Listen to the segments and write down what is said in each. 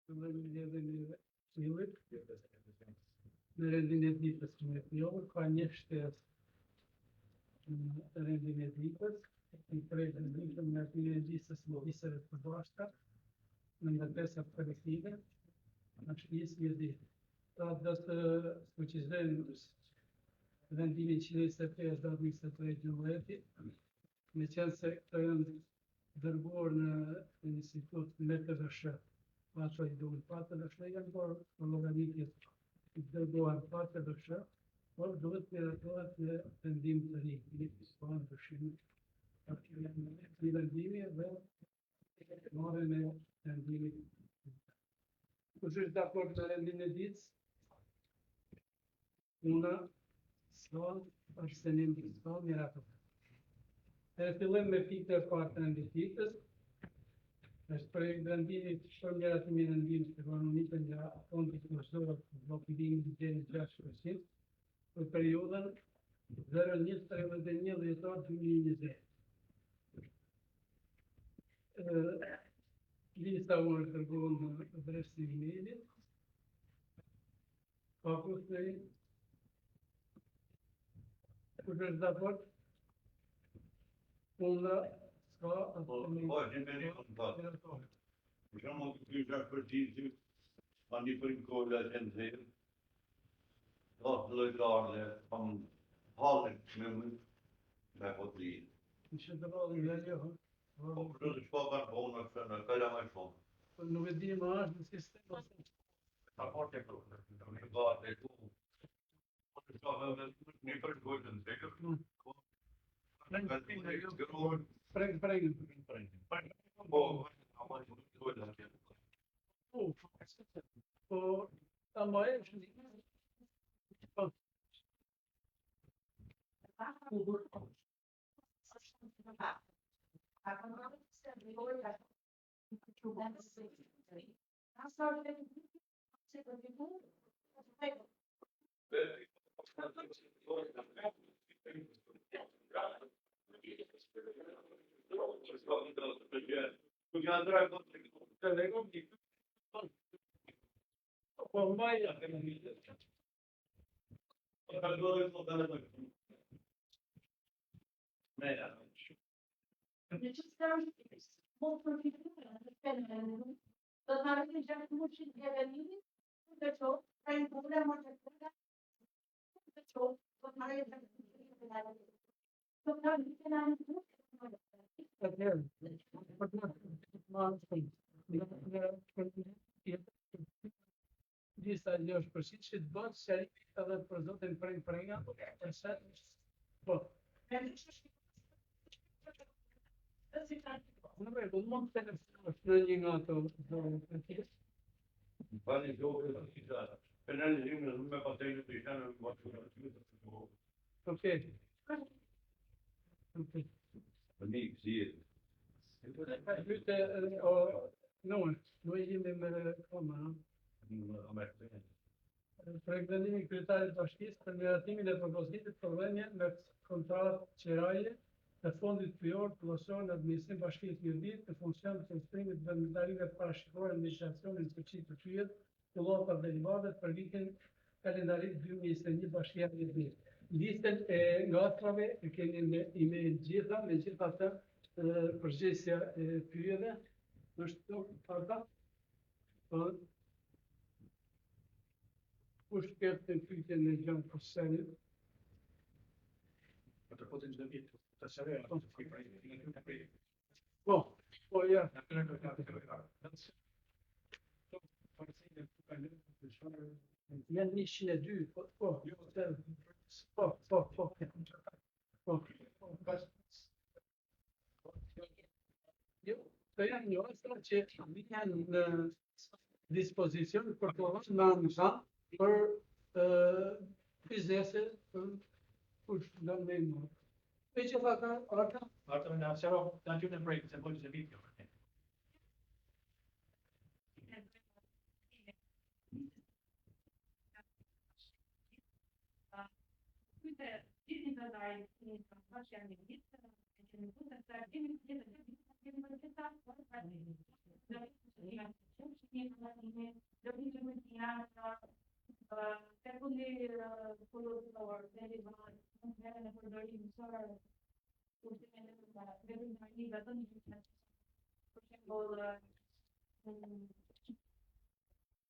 Fillojmë lidhjen e qiellit në rendin e ditës me pjellë, ka një shtesë në rendin e ditës, i krejtë në ditën në rendin e ditës në disëve të bashka, në ndërtesat kolektive, në shtesë një ditë. Ta do të fuqizojmë vendimin 125 dhe 23 gjumëlleti, me qenë se këto janë dërguar në institut me të vëshë, ato i duhet patë dhe shë janë bërë në logaritjet i dërguar patë dhe shë, por duhet të ratohet në vendim të ri, një pispanë të shimë, aty janë një vendimi dhe marrën e vendimit. Kush është dakord me rendin e ditës? Una, s'ka, arsenim, s'ka, miratë. E fillojmë me pikën e parë të rendit ditës. Është projekt vendimit për miratimin e ndihmës ekonomike nga fondi kursor të blokimit të deri 6% për periudhën 01-31 dhjetor 2020. Lista unë është dërguar në adresën e e-mailit. Pa kushte. Kush është dakord? Unë s'ka Diciamo che più già partiti, quando i primi con la gente, le donne, con Holland, da potri. Në të rrallë nga ljohë. Po, për të shpakan po unë është në kalla më shumë. Nuk e di më është në sistem. Ta porte kërë, në gati e ku. Po të shpakan një për gojtën të kërë. Po, ama është Lista e ljosh përshit që të bëtë shërimi edhe për zotin prenga, po. Në rregull, mund të telefonosh në një nga ato përkjes? Bani gjohë të qita, penalizimin në me pasajnë të ishanë në bëtë të gjohë. Okej. Për një kësirë. Lyte, nuk e jemi me koma, projekt vendimi i kryetarit të bashkisë për miratimin e propozitit për dhënje me kontratë qiraje të fondit pyjor plosor në administrim bashkisë Mirdit në funksion të ushtrimit të vendimtarive parashikuar në administracionin fuqi të pyjet të llota derivate për vitin kalendarik 2021 bashkia Mirdit. Listën e ngatrave e keni në email gjitha, me gjitha të përgjegjësia e pyjeve është parta. Kush këtë të pyetje në gjënë përsenit? Për të kotin që dhe vitë, të sërë, të prej. Po, ja. Janë 102, po. Të janë një astra që janë në dispozicion për të vëshë në anësa për biznese për kush në me më. E që thaka, Arta? Arta në asero, të gjyën e brejtë, se bëjtë se vitë.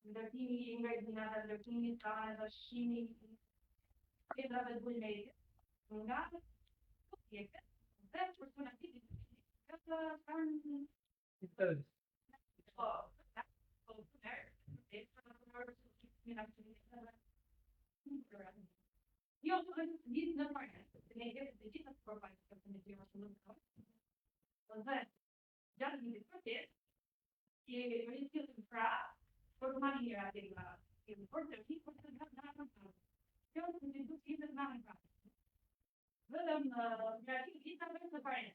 ndërtimi I ingredientave, ndërtimi I carne, shimi pjetrave të bulmetit, nga pjetë, dhe persona këtë kanë Jo, gjithë në parë, ne jemi të gjitha të përfaqësuar për një firmë shumë të madhe. Dhe gjatë një vit që rrisë pra për të marrë një atë nga për të gjithë për të gjithë në kjo të një duke gjithë në në pra. Vedëm nga gjitha për të parë.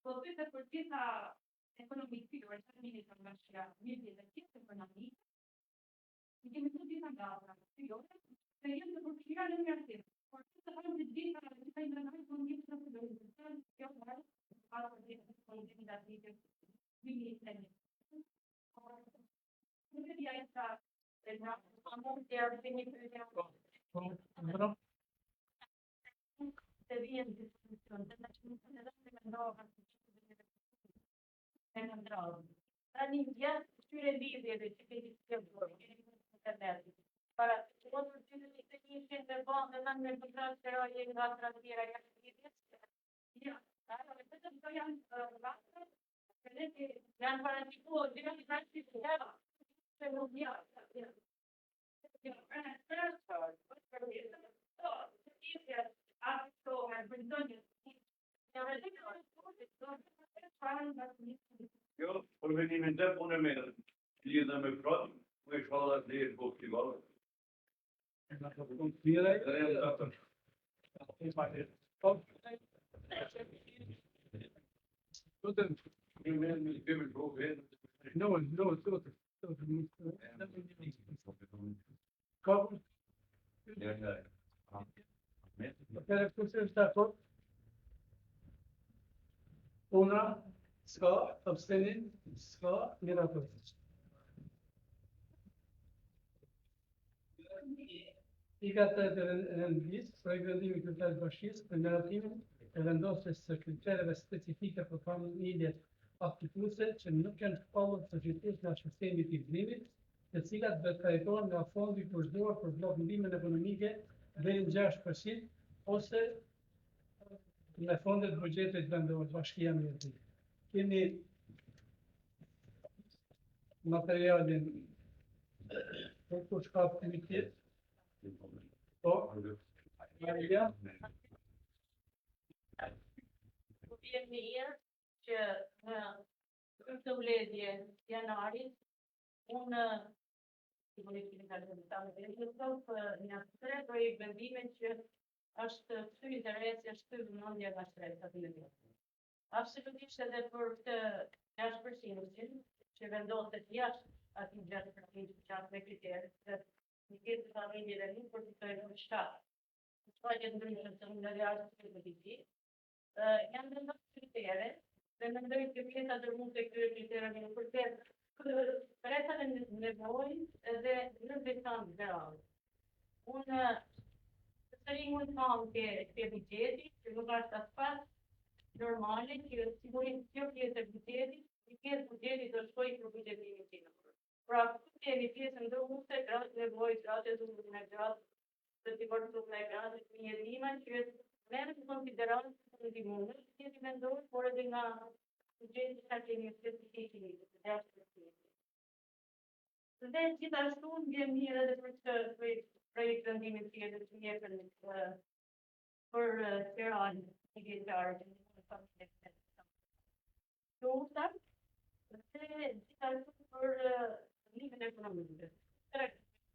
Po të të për gjitha ekonomikë fillore, që të minit nga shkja mirë dhe gjithë ekonomikë, I kemi të gjitha nga fillore, se jenë të përshira në një artim. Por të hamë të gjitha I ndërnojë për një të përdojnë. Kjo parë, parë për gjithë të politikin dhe atlitë, vini I të një. Nuk e dhja I sa, e nga, a mund të jarë të një për të vijen diskusion, të në që nuk të edhe të mendohë, e në ndrohë. Ta një gjatë shtyre lidhjeve që këtë të bërë, internetit. Para, që mund të qytë të njëshin dhe bëndë dhe në përdratë të roje nga transfera janë lidhjes. Ja, vetëm të janë vastër, që janë parashikuar, që janë parashikuar, që nuk janë. Ja, Jo, për venimin të punë e merë, lidhe me fratë, me shfallat dhe e festivalet. Nga të punë të mire, Una, ska, abstenin, ska, njëra për. Pika 8 e rëndësisë, projekt vendimi I Kryetarët të Bashkisë për miratimin e vendosjes së kritereve specifike për familjet aftëtuese që nuk janë shpallur societesë nga sistemi I vlimit, të cilat vetë nga fondi kushtuar për vlogëndimin ekonomike deri në 6% ose me fondet buxhetit vendor Bashkia Mjeti. Kemi materialin për ku shka pyetje. Po, Maria? Po vjen një herë që në këtë mbledhje janarit, unë si politikin ka një aspekt për I vendimin që është kthy interesi, është kthy vëmendja nga shtresat në vit. Absolutisht edhe për këtë 6% që vendoset jashtë atij 6% që janë me kriterë, një këtë familjeve nuk përfitojnë në shtatë. Shfaqje ndryshme të nga jashtë politik, janë vendosur kritere, dhe mendoj që pjesa dërmuese e këtyre kritereve në përket kërkesave nevojë dhe në veçantë generale. Unë sëriñ mund tham ke buxheti, që nuk është as pas normale që sigurisht kjo pjesë e buxhetit, pjesë buxheti do shkojë për buxhetimin tim. Pra, kemi pjesën ndërmuese, gratë nevojë, gratë dhunën e gratë, të sigurisht e gratë të mjedima që merret në konsiderat të ndihmën, që jemi mendoj, por edhe nga buxheti që kemi specifikë të jashtë. Dhe gjithashtu vjen mirë edhe për këtë projekt vendimin tjetër që jepën për Tiranë një vjeçare që në familje. Nota dhe gjithashtu për nivelin ekonomik.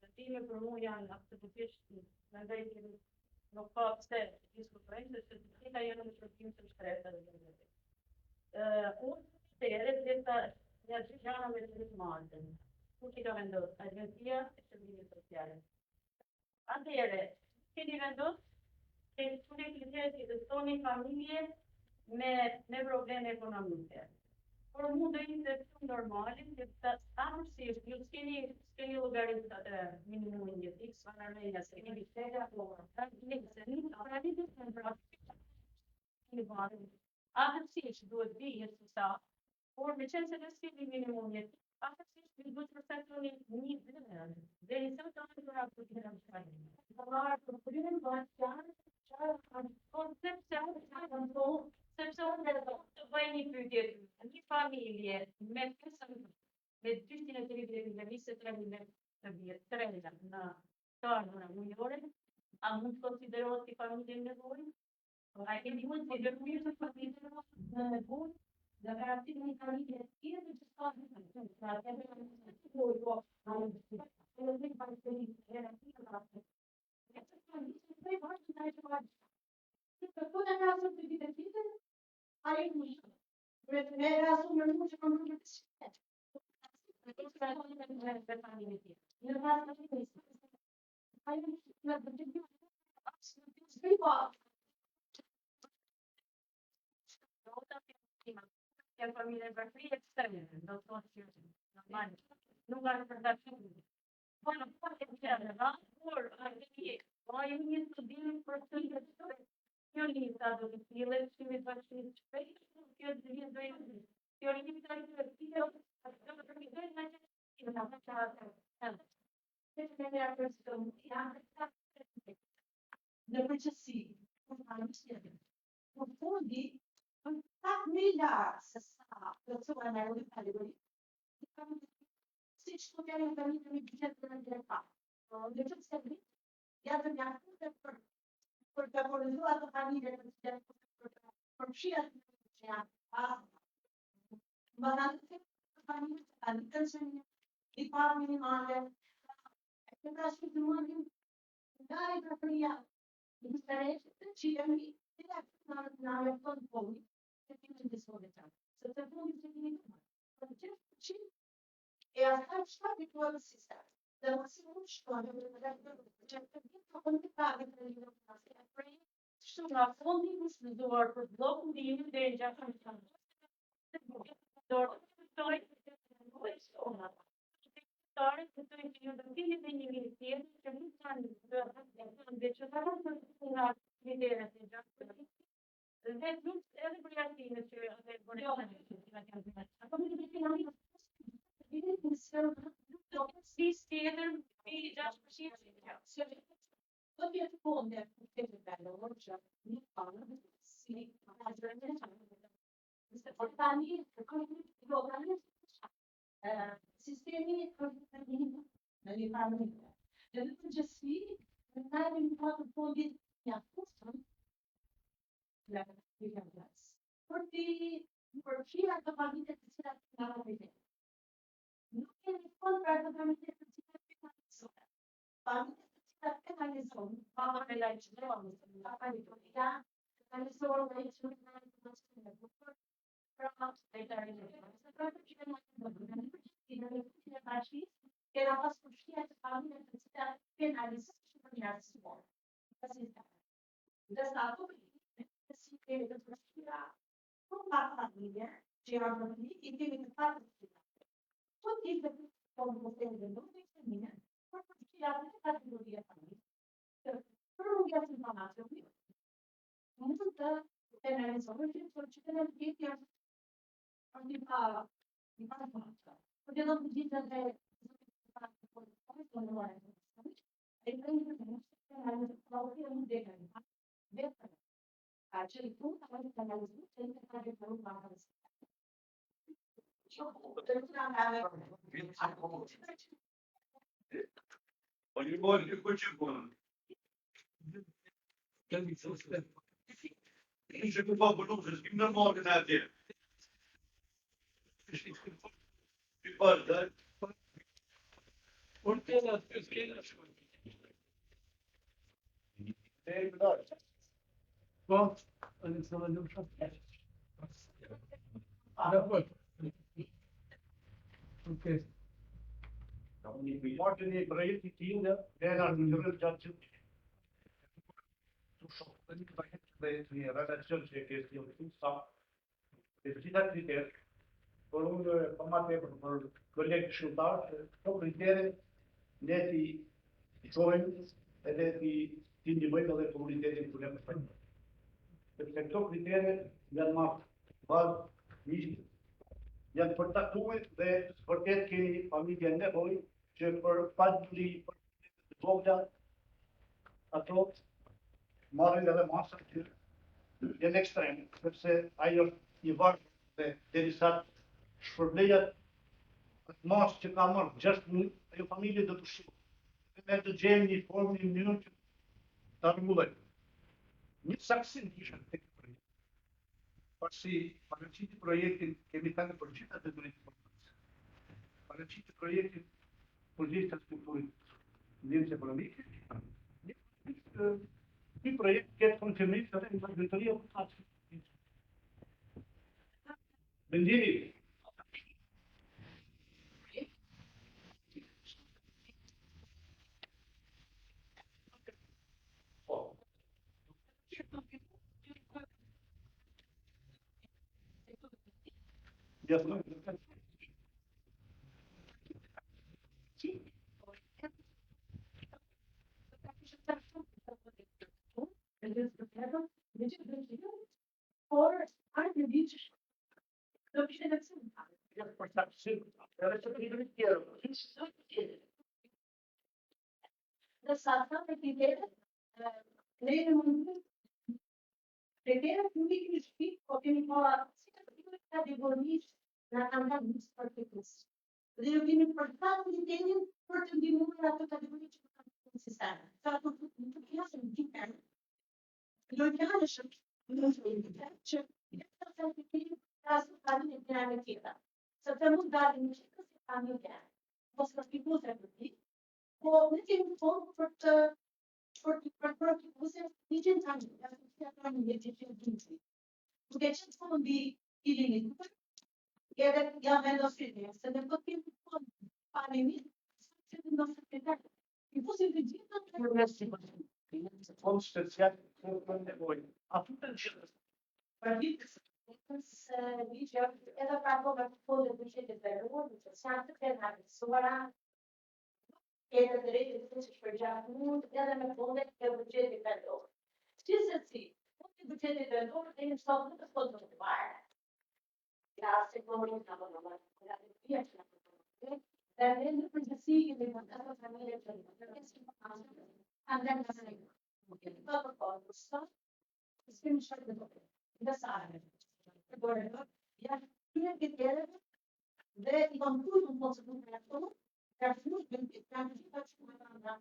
Vendime për mua janë absolutisht mendoj që nuk ka pse të diskutojmë se gjitha janë në shërbim të shtresave të vetë. Unë të rreth ja dy gjëra të madhe. Ku që ka vendosur Agencia e Shërbimit Social. Atëherë, keni vendosur që këtyre kriteret I dëstoni familje me probleme ekonomike. por mund të ishte shumë normale, që amërsisht, ju s'keni llogarit minimumin jetik, s'panarmenja se keni shtega, amërsisht duhet dihet se sa, por me qenë se ne s'keni minimum jetik, amërsisht ju duhet përcaktoni një vlerë, deri sa të ardhur për të qenë. Për kryen sepse unë të bëj një pyetje, një familje me 233 në të ardhurën mujore, a mund të konsiderohet si familje në nevojë? A keni mund të konsiderohet familje në nevojë? Dhe garantit një familje tjetër që s'ka Janë familje bërfri ekstreme, do të thotë që normal, nuk ka përshtatshëm. Po në fakt e tjera, por ju një studim për këtë kjo lista do të sillet shumë të vështirë shpejt, kjo do të jetë kjo lista do të sillet do të përmitoj nga në përgjithësi, në fundi, pak më larg se sa plotësohen me rrugë kategori. Siç po kemi tani në biçet të ndërta. Në çdo sektor, ja të mjaftuar për të organizuar ato familje të cilat për fshirat që janë pas. Mbanatë familje kanë tensione, i pa minimale. E pra shumë mundim nga i propria interesit që jemi në fond poli. Se të fundi që kemi të marrë, për 100% e asaj që habituar në sistem. Dhe maksimum shkojnë në që të gjithë të komunikave të një në prej, shumë nga fondi kushtuar për bllokundimin deri në 6 vjet. do të jetë fonde për të developer që nuk kanë si Nëse për tani, sistemi në një familje. Dhe në përgjithësi, në najme një patë fondit një kusën në përgjithës. Për të përfshirë ato familje të cilat nga familje. Nuk kemi fond për ato familje të cilat penalizohen. Familje të cilat penalizohen, pama me lajqërohen, penalizohen me lajqërohen, pra era pas përshkria të familje të cilat penalizohen për një arsimor. Dhe sa ato si kemi të përshkira për pa familje, që janë në një, i kemi të pa përshkira. Po të të përshkira dhe nuk të familje, për përshkira të kategoria familje. Për unë jasë informacioni, mund të penalizohen për që të në të janë një pa fakta. Porque não podia ter Ogni volta che poi c'è buono. Se tu fa volume, se non muore da te. Guarda, Porque las pesqueras. Bom, olha só, olha o chapéu. Ok. Martin e brejt I tine, era në rrët gjatë që të shokë, të bëhet dhe një relacion që e kështë një të sa, e të gjitha kriterë, por unë pa ma tepër për kolegë këshilltar, këto kritere ne ti çojmë edhe ti ndihmojmë edhe komunitetin ku ne përfaqësojmë. Sepse këto kritere janë bazë janë përcaktuar dhe vërtet keni familje nevojë që për paduri për të vogla ato marrin edhe masa që janë ekstrem, sepse ajo i varfër dhe derisa shpërblejat atë masë që ka marrë 6 muaj, ajo familje do të shqipë. Dhe ne të gjejmë një formë, një mënyrë që ta rregullojmë. Një saksin kisha tek projekt. Pasi paraqiti projektin kemi thënë për gjithë atë drejtë. Paraqiti projektin për gjithë atë strukturë ndjenjë ekonomike. Ky projekt këtë konfirmim edhe në drejtoria e Kufatit. Mendimi por anche dici do të ishte vetëm për saksin, edhe që të tjerë. në sa të kritere, ne mund kritere që nuk i shpi, po kemi pa si të kategorisht në kanë për të kusë. Dhe ju kemi përfat kriterin për të ndihmuar ato kategori që kanë në sistem. Sa ato të klasën gjithë. Do të kanë shumë që jetë të kriterin kasu familje të janë tjera. Se të mund dalin në qëtë si familje, mos të shpiku se për ti, po në kemi fond për të përkuse një qenë të një, ja të të familje që që të një. Duke që të fondi i linit, edhe jam vendositje, se në këtë kemi fond pandemi, se të ndosë të kretarë. I fusim të gjithë të Përmesi fond special për nevojë. A të gjithë? për ditës. Se dice edhe pra po me fonde buqetit vendor, që janë të krena mësuara, edhe drejtë të që shpërgjat mund, edhe me fondet e buqetit vendor. Gjithsesi, fondi i buqetit vendor dhe në sot në të fondë të parë. Ja, se komunë ka më në ja të pia që në të dhe në përgjësi i dhe në të familje që në andem në sejnë. Të përpon, për sot, të s'kemi shakë në të dhe sa arme. Ja, këne kritere dhe i kam kujtë në procedurë e ato, ka shumë të kanë gjitha që më kanë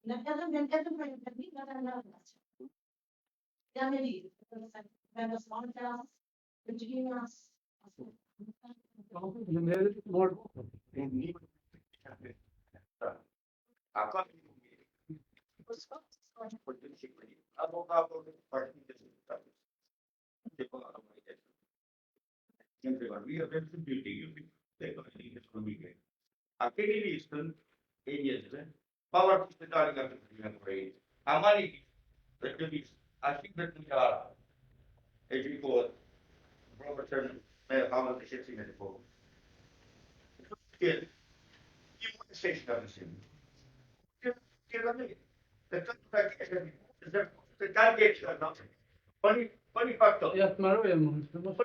në edhe për intervjit në në në jam e lidhë, vendosmanë të asë, të gjirinë asë. Në merë të morë. Acá aquele listën e njerëzve, pavarësisht të dalin nga përfitimet për e. Amani dhe të listë, ashtë të të qarë e gjikohet, profesor me hamën të shqetsimet e kohë. I mund të shesh nga mësim. Tjera me, dhe të të keshë, të kanë keshë nga në, për një faktor. Ja të maroj e mund, të mos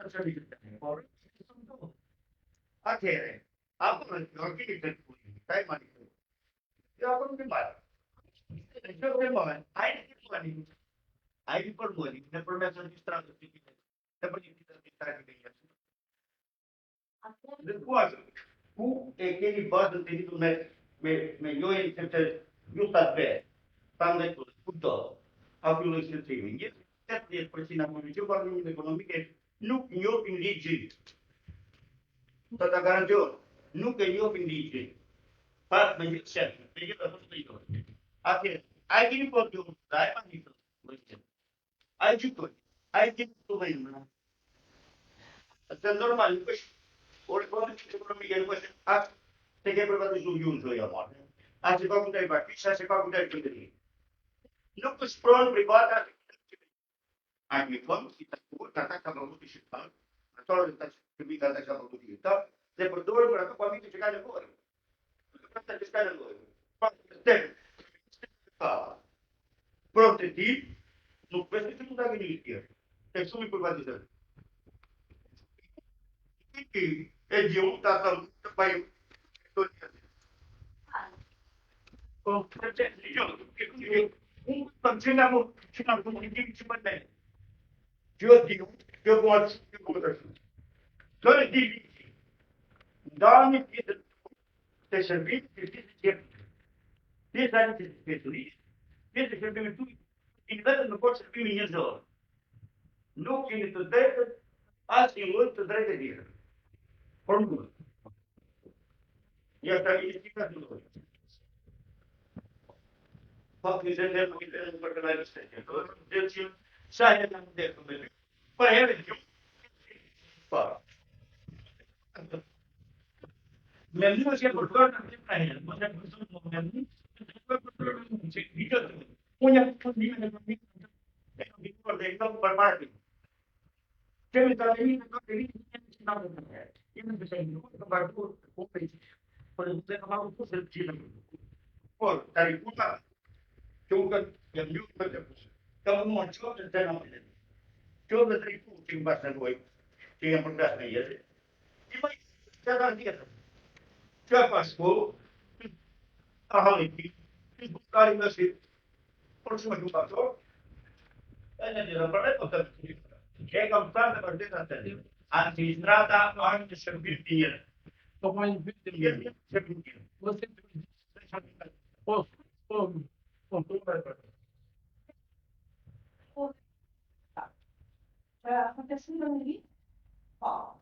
Për një Atëherë, apo në organit të punë, taj manifestë. Jo, apo nuk e marë. Në këtë moment, ajde përmoni, në përmes administratës të këtë, në për një të administratë të njësë. Dhe ku e keni bazën të hitu me njojën sepse ju të atë vetë, ta ndektu, ku të, a fjullë shqetrimi. Njësë 70% apo në që parë një ekonomike nuk njohin ligjin. Të të garantion, nuk e njohin ligjin. Pas me gjithë shërë, me gjithë ato të jojë. Atëherë, a e keni për të jojë, da e ma një të, a e gjithoj, a e gjithë të vejnë. Atë normal, nuk është, ore kondë që të ekonomike, nuk është, atë të ke privatizu ju në zoja marë. A që ka kundaj bakisha, a që ka kundaj këndëri. Nuk është pronë privata, anni fa, si ata ka prodhuar shqiptar, ato ata që ata ka prodhuar shqiptar, dhe përdoren për ato pamite që ka nevojë. Ata që ka nevojë. Protettiv nuk vetë që ta keni tjerë. E shumë i përvajtëzër. E gjumë të atëm të bajë të njëtë. Po, përse, unë të qëna mu komunikim që më të kjo t'ju, kjo bëhat shumë, kjo bëhat shumë. Kjo në di viti, ndani të të shërbim të të qërë. Të të të specialisht, të të shërbim të i vetëm në kohë shërbimi një zorë. Nuk keni të drejtët, as një lloj të drejtë e tjera. Por nuk. Ja ta i tika të lloj. Pak i zemë më këtë për të lajë shtetë. Dhe që sa e në më dekë me ty. Pa herë të pa. Me më që për të në të pra herë. Më të përëzën më me më. Unë jam të një në më e në vikur dhe i të për martin. Kemi të alemi në të rritë një që në më në jemë të shëjnë në të bërdur të përgjë. Por dhe të marrë të përse të gjithë. Por, të rikuta, që u këtë jam një për të përse. Ka më në qëtë të në më të qëtë dhe të riku që më basë në dojë, që jam përdas në jetë. I më që të në tjetër. Që pasko, a haliti, që bukari në shqipë. Por shumë të pasor, e në gjithë për e të të të të që e kam thënë për të të të administrata anë të shërbim të njërë. Po ma një vytë të njërë. Shërbim të njërë. Acontecendo no livro, ó,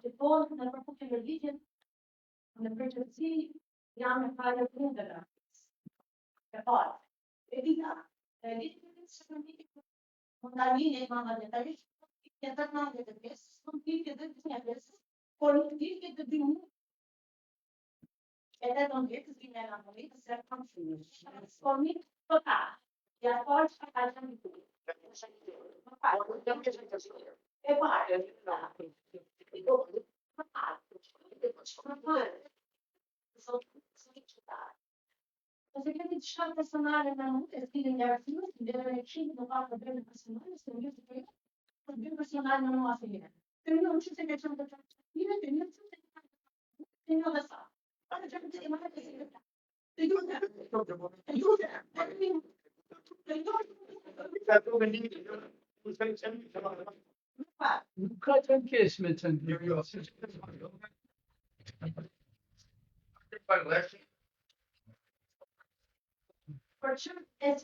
depois, na própria religião, na presença, já me fala tudo da olha, ele não dá nem uma detalhe, que tá na detalhe, não fica de vezes, por um dia que de um até não vê que se na noite será confuso. Transforme total. E a forte a já me tudo. É para Você quer deixar essa área na luta, assim, em arquivo, de arquivo, no quarto da nacional, se não é o bem nacional não é assim. Tem não se tem questão da família, tem não se tem não essa. Olha, já tem uma coisa. Tem dúvida. Tem dúvida. Nunca tem que esse metendo. Porque é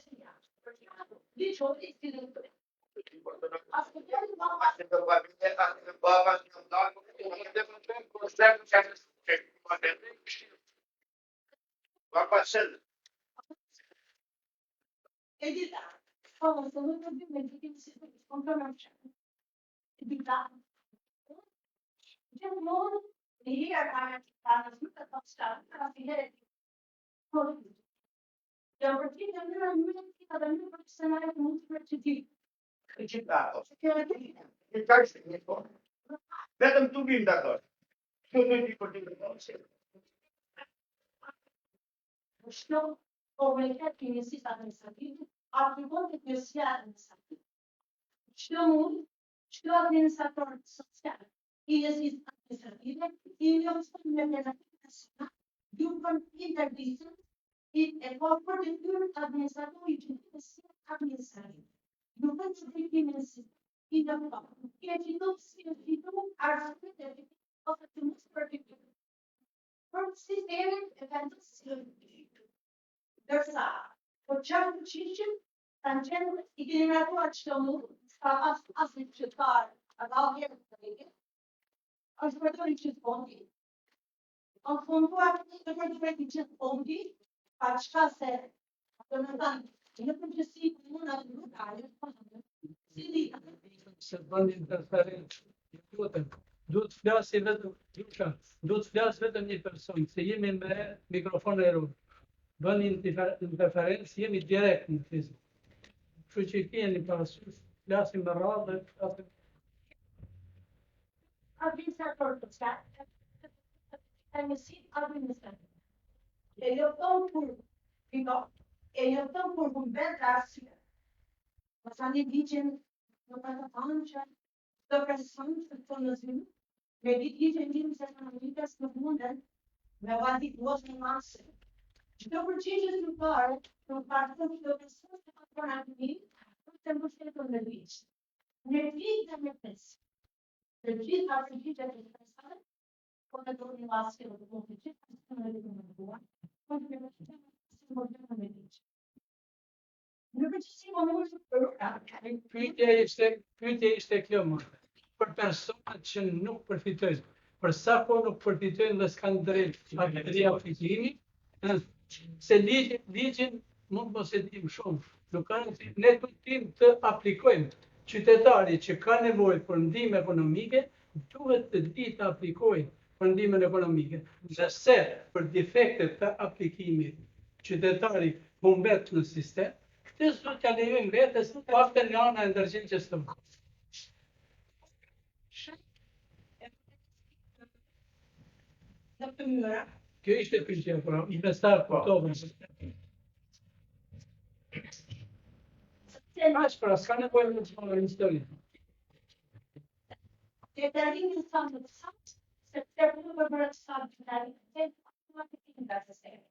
diz o estilo. As mulheres vão ele dá. Fala, eu não tenho medo de se comprometer. Ele dá. De modo, ele é a luta constante, a filha eu porque eu não muito que cada um profissional é muito produtivo. Acreditado. Vedem tu bine dacă. Tu nu e important. Что повлияет инвестиции административные, а приводит к инвестиции административные. Что администратор социальный инвестиции административные, инвестиции национальные, дюкон интервизион, и корпоративный администратор и инвестиции административные. Дюкон инвестиции и доходы. И эти доходы архитектуры официальных стратегий. Системы эффективности. Дërsa, por çfarë përgjigjem, kanë qenë I keni ratuar çdo mund, ka pas asnjë qytetar, ata herë të vjetë, është vërtetë që fondi. Në funduar të vërtetë që fondi, pa çka se, domethënë, në përgjithësi komunat lokale, cili Se bën interferencë. Duhet të flasë vetëm një person, se jemi me mikrofon e rrugë. bën interferencë, jemi direkt në fizikë. Kështu që keni parasysh, flasim me radhë, Administrator të qatë, e mësit administrator. E lëton për, e lëton për humbet të arsye. Pasani ligjin në përëtanë që të person të të nëzimë, me ligjin ligjën se ekonomikës në munden, me vadit mos në masë. Çdo përgjigje të parë, në partën të person të patron aktivit, të mbështetur në ligj. Në ligj dhe në pesë. Të gjitha përgjigjet e personave, po të do një masë të do të gjitha të në rekomenduar, po të në me ligj. Në përgjithësi më në për pyetja ishte kjo më. Për personat që nuk përfitojnë, për sa po nuk përfitojnë dhe s'kanë drejt aplikimi, se ligjin mund mos e dim shumë. Nuk kanë ne duhet të aplikojmë. Qytetari që ka nevojë për ndihmë ekonomike duhet të di të aplikojë për ndihmën ekonomike. Nëse për defektet të aplikimit qytetari humbet në sistem, këtë s'do t'ja lejojmë vetes paktën nga ana e ndërgjegjës tonë. në mënyra. Kjo ishte pyetja, pra, investar kuptova. Pra, s'ka nevojë më të marrë histori. Determinin sa më të saktë, se të përë bërë të saktë të realitet, automatikisht nga sistemi.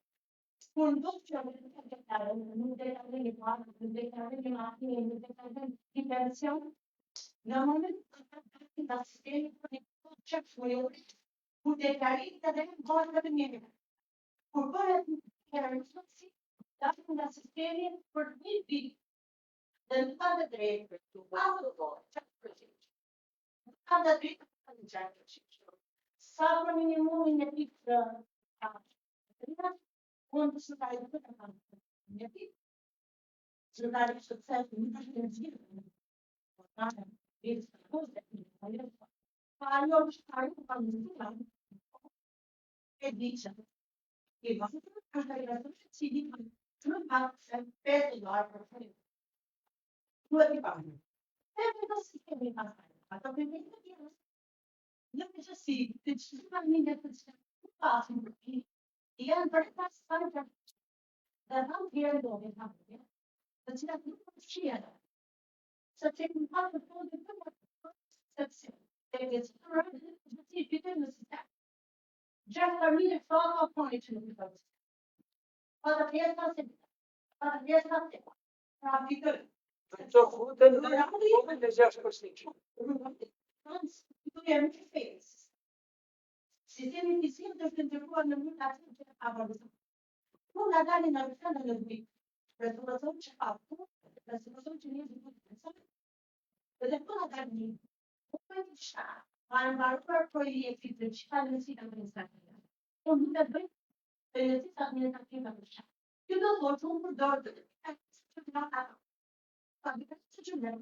Kur do të qëllë të deklarin, nuk deklarin i parë, nuk deklarin i matini, nuk deklarin i pension, në moment të nga sistemi për një qëpë shmëllorit, kur deklarin të dhe në bërë të njëri. Kur bërë të njëri, datë nga sistemi për një ditë, dhe në ka dhe drejtë për të bërë, qëpë përgjithë. Ka dhe drejtë për të gjajtë të qikë. Sa për minimumin e pikë të unë të shëtari të të kam një pikë. Shëtari të shëtësë një përshë në gjithë. Pa jo shëtari të kam në gjithë. E di që. E vazhë të ka të rejtë të që di të në pak se $5 për të një. Duhet i pak. E me të sistemi pasaj. Ato për një të tjera. Në përgjësi, të gjitha një të që të pasin për ti, janë për të pasë të të dhe të të tjera do të të të dhe që të nuk të shqia. Se që në pasë të të të të sepse, e që të rrëtë të të të të në sistem. Gjatë familje fama o poni që nuk të të. Pa të pjesë të të. Pra fitër. Këto futën dhe 6%. Këtu jemi që fejës. Sistemi fizik të është ndërruar në mund atë që avanzat. Nuk nga dalin në rëfënë në dhujtë. Rezultaton që apë, rezultaton që një dhujtë të nësën. Dhe këtu nga dalin një. Nuk për një shka, ma në baruar projektit dhe që ka në nësit administrativë. Unë nuk të bëjt për nësit administrativë në shka. Kjo do thotë që unë përdorë dhe që nga ato. Pa bitë që mërë.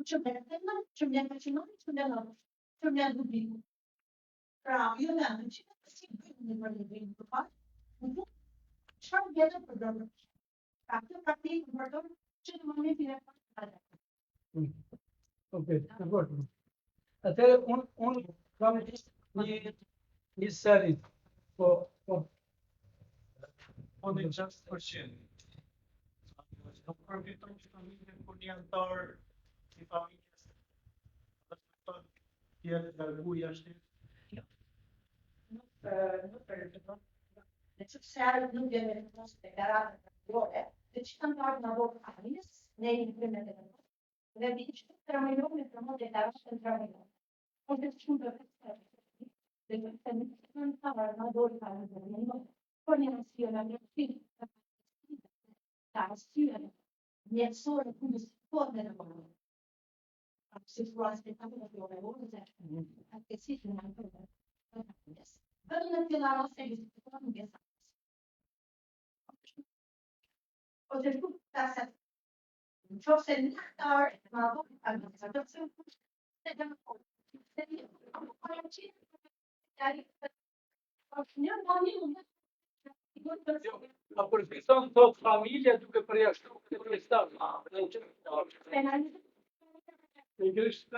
Që mërë të në, që mërë të që nëmë, që mërë në, që mërë në bimë. Pra, jo në në që të si bëjmë në mërë në bimë të parë, në bu, qërë vjetë për dërë. Ka të praktikë për dërë, që në momentin e parë të dërë. Ok, të bërë. Atëre, unë kam një serit, po. Po në 6%. Nuk përfiton që familje kur një antar si familjes dhe të tjetë dërgu jashtë. Nuk përfiton. Në që përse nuk dhe me të nësë të deklaratën të gjore, dhe që kanë parë në vërë familjes, ne i në primet e nësë, dhe di që të tramilon me përmo deklaratën të tramilon. Po dhe që shumë përfiton. Dhe që të në të parë në vërë familjes, por një nësio në një film, ta arsye mjekësore ku nësë të në përmë. Si të ruas të kamë në fjore orëze, atë si të në përmë. Bërë në tila rase i të përmë në gjesa. O të shku të aset. Në qofë se në këtarë, në adhërë, në adhërë, të të të të në përmë. Të një përmë, përmë qëtë, të një përmë, një A përfiton thot familja duke përjashtuar këtë prestar. Ingresht të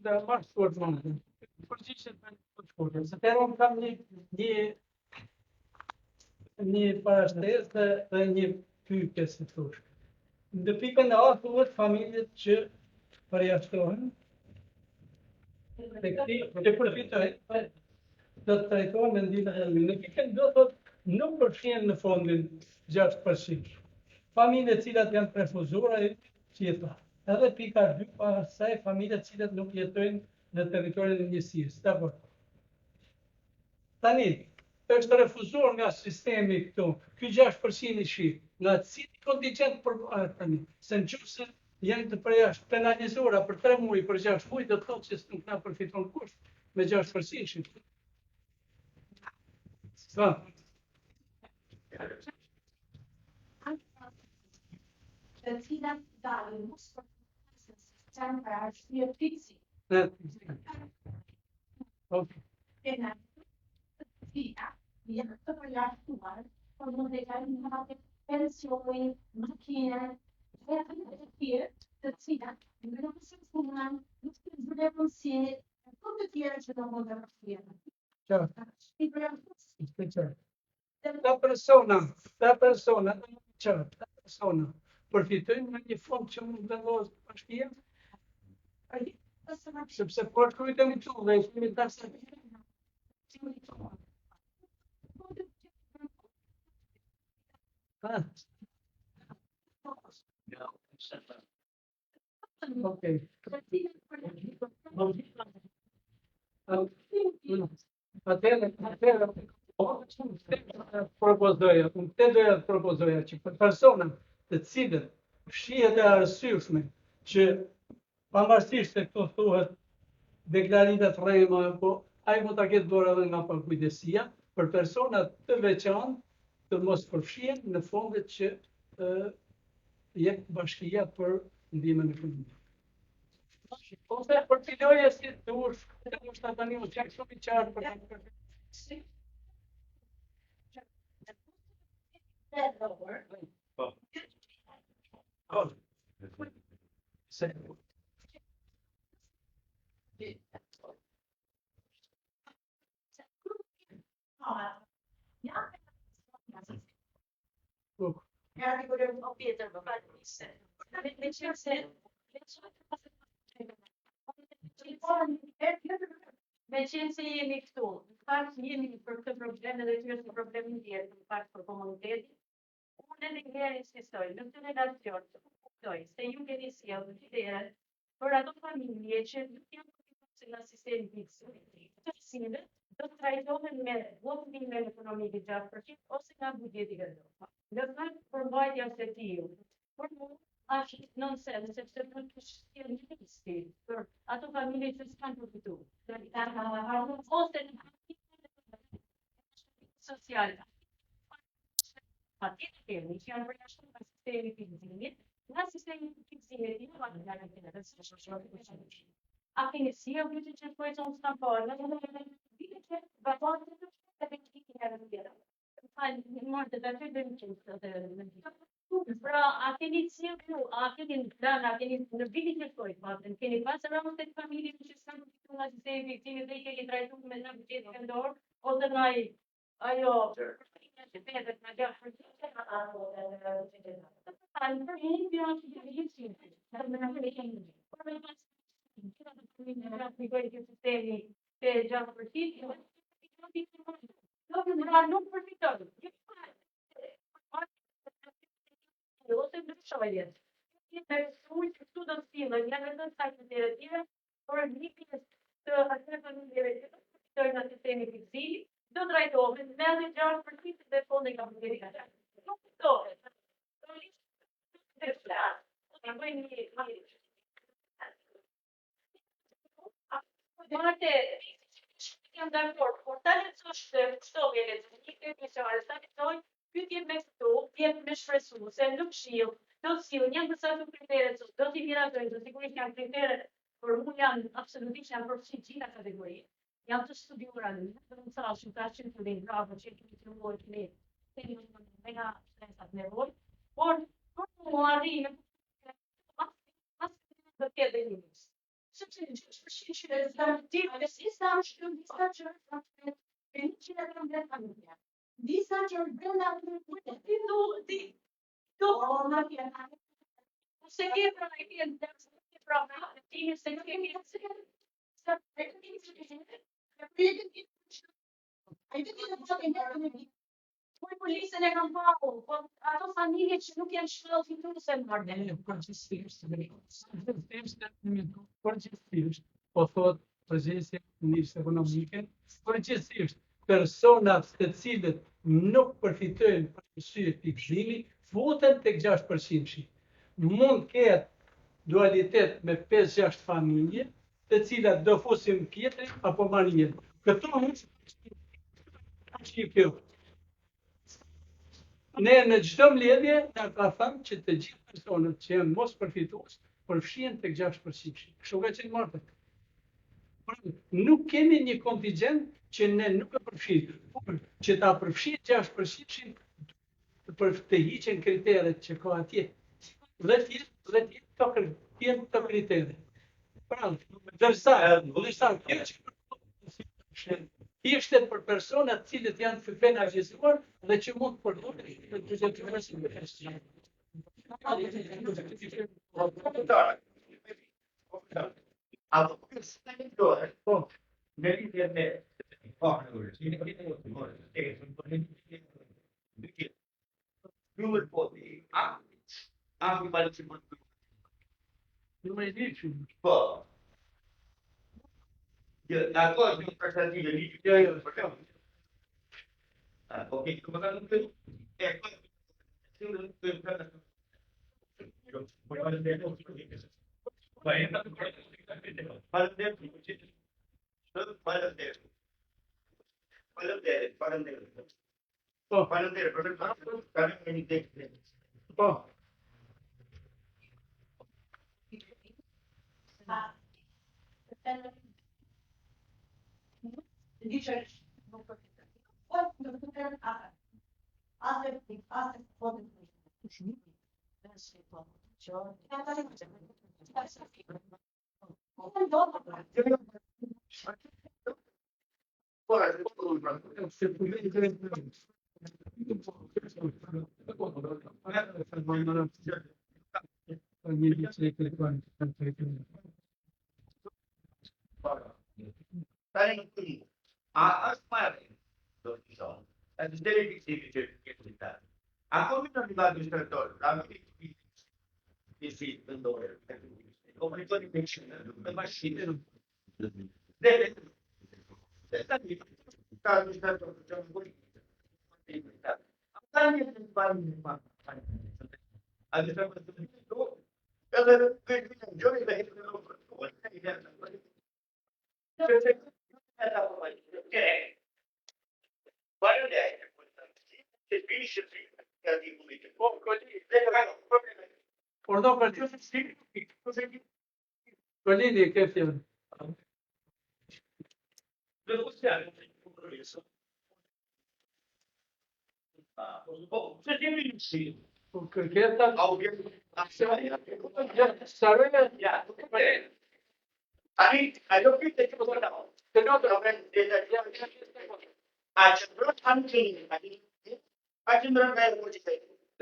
Da marrë shkurt më. Përgjigjet me të shkurtër. Se të unë kam një parashtesë dhe një pyetje si thosh. Në pikën e A thuhet familjet që përjashtohen që përfitojnë do të trajtohen me ndihmën e Në pikën B thotë nuk përfshihen në fondin 6%. Familje të cilat janë refuzuara si e tha. Edhe pika 2 pas saj familje të cilat nuk jetojnë në territorin e njësisë. Dakor. Tani është refuzuar nga sistemi këtu. Ky 6% i shih. Nga cili kontingjent përvaret tani? Se nëse janë të penalizuara për 3 muaj, për 6 muaj, do të thotë se nuk na përfiton kusht me 6%. Sa? Të cilat dalin mos për sistem për arsye fiksi. Okay. Janë të përjashtuar, por mund të kanë hatë pensione, makine, e të tjerë, të cilat nuk funksionon, nuk përdoren si të tjerë që do mund të përfshirën. Ta persona, përfitojnë në një fond që mund të vendoset bashkia? Sepse po shkruajtemi këtu dhe kemi tasë. Okej. Atëherë, propozoja që për persona të cilët shihet e arsyeshme që pavarësisht se këtu thuhet deklaritat rrema, po ai mund ta ketë dorë edhe nga pakujdesia, për persona të veçantë të mos përfshihen në fondet që jep bashkia për ndihmën ekonomike. Ose për filoje si dush, është tani u çak shumë i qartë për ta. Me qenë se jemi këtu, në fakt jemi për këtë problem edhe që është problemin tjetër, në fakt për komunitetin, unë edhe njëherë insistoj në këtë relacion të kuptoj se ju keni sjellë ideë për ato familje që nuk janë përfituese nga sistemi fiksë, të cilët do të trajtohen me ndihmën ekonomike 6% ose nga buxheti vendor. Në fakt përmbajtja së tij, por mua është nonsens, sepse do të shkëlqej një listi për ato familje që s'kan përfituar. Ose në social. Patjetër kemi që janë përjashtuar nga sistemi fiksimit, nga sistemi fiksimit i a keni si e vëtë që të pojtë në stampar, në vite që babatë të të të herë në tjera. Në marë të të dhe në qënë të pra, a keni si e vëtë, a keni në plan, a keni në vite që të pojtë, keni pasë rëmës të familje që s'kanë përfitu nga sistemi fiksimit dhe i keni trajtu me në buxhet vendor, ose nga ajo që petet në 6% nuk përfiton. Ose në shojë. Këtu do të sillen, janë vetëm sajtë të tjera, por një pjesë të atyre familjeve që përfitojnë nga sistemi fiksimi, do trajtohen me atë 6% dhe fonde nga buxheti. Nuk kuptohet. jam dakord, por ta lexosh kushtovje lexitimike pjesëmarrë, ta lexoj pyetje me këtu, vjen me shpresu, se në këshill, do të sillen janë disa kritere, do t'i mirazojnë, do sigurisht janë kritere, por unë janë absolutisht janë përfshirë gjitha kategoritë. Janë të studiuara në të thashë, ta që të vjen bravo, që kemi të nevojë të ne, me nga stresat nevojë, por mu arrijë mas do të ketë dënimis. Sepse është përshirë disa që brenda se ke pra e ke pra ti se kemi policën e kam paru, po ato familje që nuk janë shkëllë fituese në marrëdhënie. Përgjithsisht, po thot përgjithësia nisë ekonomike, përgjithsisht personat të cilët nuk përfitojnë për arsye fiksimi, futen tek 6%. Mund ketë dualitet me 5-6 familje, të cilat do fusin tjetrin apo marrin një. Këto është kjo. Ne në çdo mbledhje na ka thënë që të gjithë personat që janë mos përfitues përfshihen tek 6%. Kështu ka qenë marrë. Nuk kemi një kontingjent që ne nuk e përfshijmë, por që ta përfshijë 6% për të hiqen kriteret që ka atje. Dhe tjenë të kritere. Pra, dërsa kjo që ishte për personat cilët janë të penalizuar dhe që mund të përdoren në Po. Agora tem perspectiva ali de ok, como é que a comunidade do território, a esse vendedor, como ele pode mexer na machina, dele, essa aqui, tá no território, já foi, a gente vai a gente vai fazer ela fez um jogo e vai Ordo Colini che film? Che sta?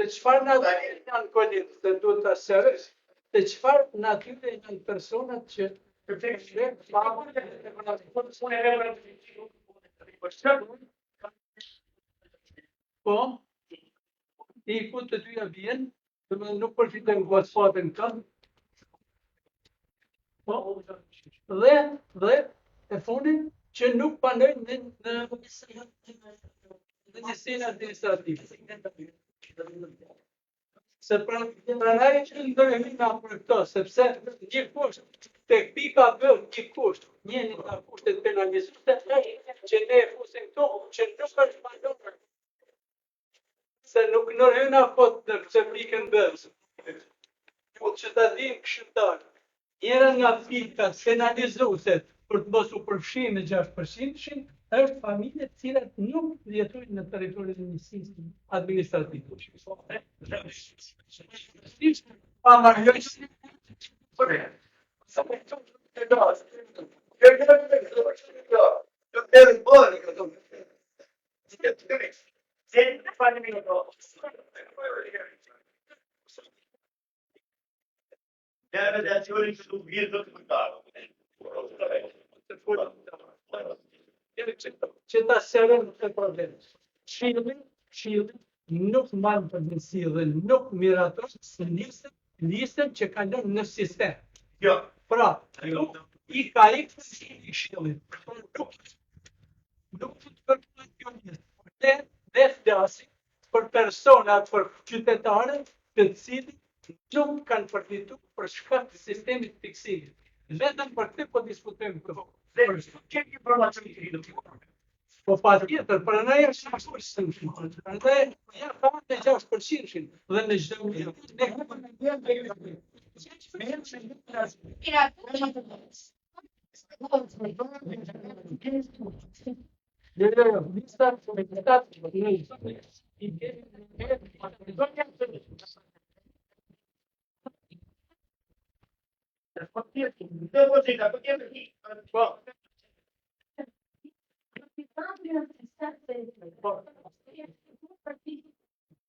Të çfarë natyre janë kolit të duhet ta sërës? Të çfarë natyre janë personat që po, i ku të dyja vjen, nuk përfitojnë godfatën kanë. Po, dhe e fundin që nuk panojnë në njësinë administrative. Se pranaj që ndërhemi nga për këto, sepse gjithkusht tek pika B, gjithkusht njeni nga kushtet penalizuese që ne e fusim këto, që nuk është valor. Se nuk nërhyna kot në këtë pikën B. Po që ta dim këshilltar, njëra nga pikat penalizuese për të mos u përfshirë në 6%-shin është familje të cilat nuk jetojnë në territorin e njësisë administrative. Deve de azioni che tu vieni documentato. Që ta sqarojmë këtë problem. Këshilli nuk marrë përgjegjësi dhe nuk miraton se listën që kalon në sistem. Jo. Pra, i ka ikë i këshillit. Nuk të kërkojnë kjo listë. Dhe flasim për personat, për qytetarët të cilët nuk kanë përfituar për shkak të sistemit fiksimit. Vetëm për këtë po diskutojmë këtu. Që një informacion i krido. Po patjetër, pranaj është 6%. Prandaj ja fat të 6%-shin dhe në çdo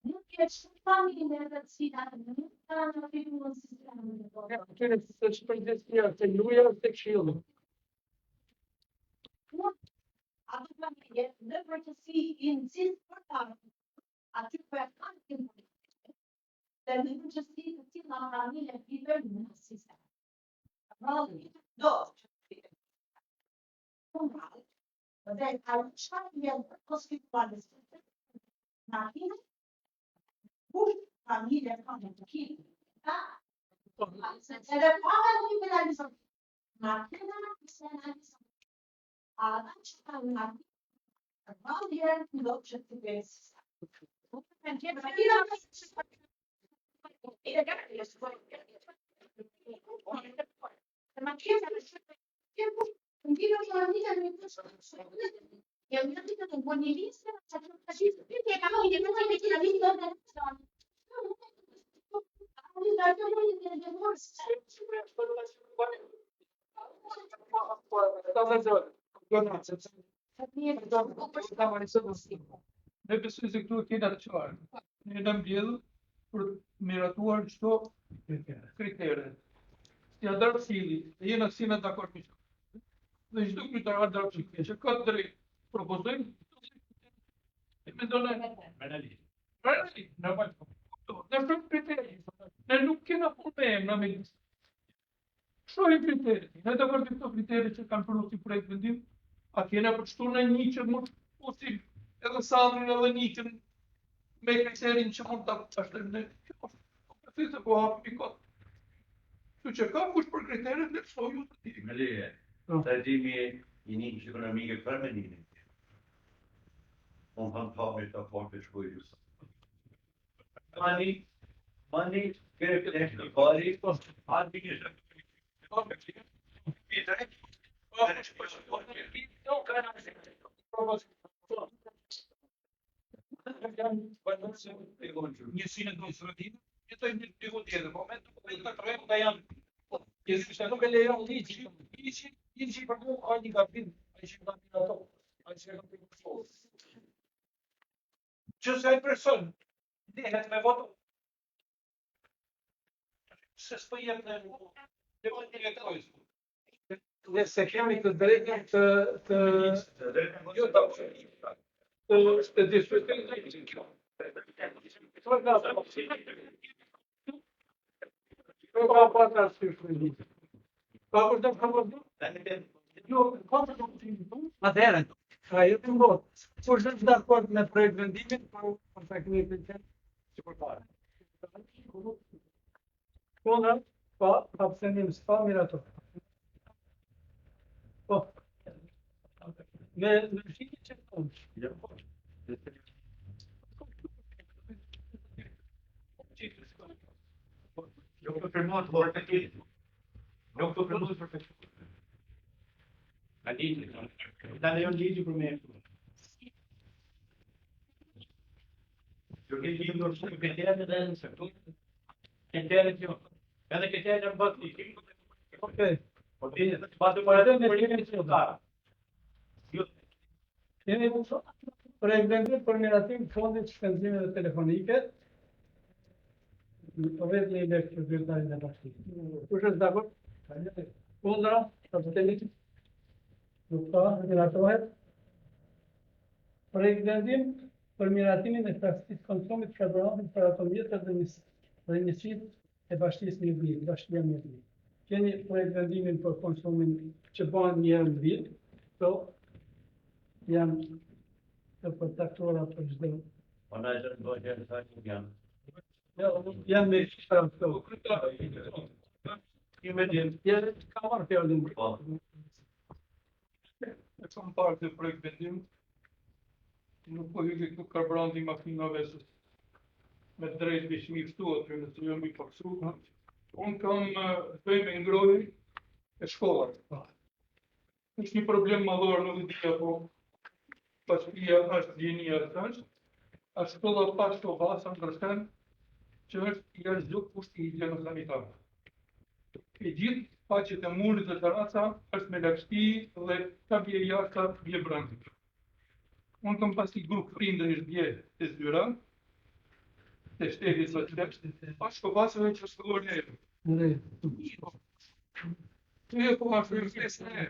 Nuk e shumë familje të cilat nuk kanë fituar sistemin e vonë. Kënë të shpërgjësia të luja të këshillit. Ato familje në përgjithësi insist për ta aty ku e kanë timpin. Dhe në përgjithësi të tilla familje fitojnë në sistem. Rrallë do që dhe ajo çfarë vjen për konstituar në sistem. Makinë familje kanë të kinë. Edhe para një penalizon. Makina se analizon. Ata që kanë makinë, rrallë do që të besë. Ne besoj se këtu kena të qartë. Ne jemi mbledhur për të miratuar çdo kritere. Ja darë cili, dhe jena si me dakord me çdo. Dhe çdo kryetar darë cili, që ka drejt propozojmë, e mendon penali. Në valë. Në shumë kriteri. Ne nuk kena probleme me listë. Shohim kriteri. Ne dakord me këto kriteri që kanë përru si projekt vendim, a kena përshtuar në një që mund ose edhe Sandrin edhe Nikën me kriterin që mund ta pashtojmë ne. Përse po hapi kot. Kështu që ka kush për kriteret dhe shoju të tij. Melie, trajtimi i një ekonomike feminine. Unë kanë pa me të forte shkujus. Mani, kërë e në pari, atë një Njësinë administrative, jetojnë një diku tjetër, moment të trajtojmë nga janë. Që nuk e lejon ligji për mua ka një gabim, ai që ka bën ato, ai që ka bën ato. Që sa ai person dihet me voto. Se s'po jep në direktorës. Ne se kemi të drejtën të diskutojmë kjo. Atëherë, ajo të mbot, kur është dakord me projekt vendimin, për sakrificën që përpara. Kundra, pa, abstenim, s'pa, mirator. Po. Me ndryshimin që thonë. Nuk të firmohet për perfektim. Nuk të firmohet për perfektim. A ligji. Ta lejon ligji për me. Porque ele não sabe que é dança, tudo. Que quer que cada que quer já bate. Okej. Porque bate para dentro por ele se dá. Kemi reglementim për miratim fondit shpenzimeve telefonike. Po vetë një lekë për zyrtarin e bashkisë. Kush është dakord? Kundra, abstenim. Nuk ka, miratohet. Reglementim për miratimin e praksisë konsumit karburantit për ato mjetët dhe njësit e bashkisë një vit, bashkia një vit. Keni reglementimin për konsumin që bëhen një herë në vit, këto janë të përcaktuara për çdo. Manager do të jetë sa që janë. Janë me shifra këto. Janë ka marrë fjalën. Po. E kam parë të projekt vendim, nuk po hyri këtu karburanti makinave me drejt vishmi këtu aty nëse jo mi paksu. Unë kam bëj me ngrojnë e shkollat. Është një problem madhor, nuk e di apo bashkia është djenia është. A shkolla pas të basa ndërsen që është jashtë çdo kushti higjieno sanitar. E gjithë faqet e murit dhe terraca është me lagështi dhe ka bje jashta, bje brenda. Unë kam pasi grup prindërish bje të zyra, të shteti së qëtë, pas shkopasëve që shkolluar në e. Të e po ashtë rëmësë në e.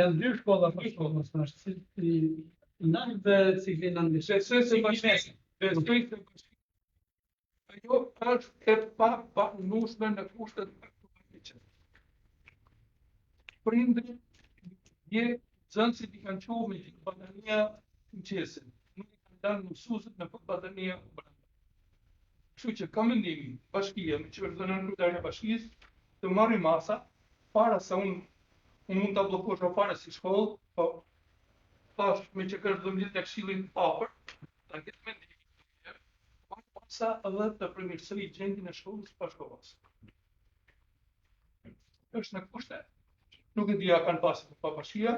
Janë dy shkolla për shkollës në është nën dhe ciklin anglisht. Ajo është e pa nushme në kushtet aktuale. Prindrit dje zënësit i kanë qohë me gjithë batania në qesin. Nuk i kanë dalë mësuesit në për batania brenda. Kështu që ka mendimin bashkia, me që është dhe nënkryetaria e bashkisë, të marri masa, para sa unë mund të blokosh fare si shkollë, po tash me që kërë 12 e këshillin papër, ta këtë mendimin, masa edhe të përmirësoj gjendjen e shkollës pa shkollës. Është në kushte. Nuk e di a kanë pasur pa bashkia,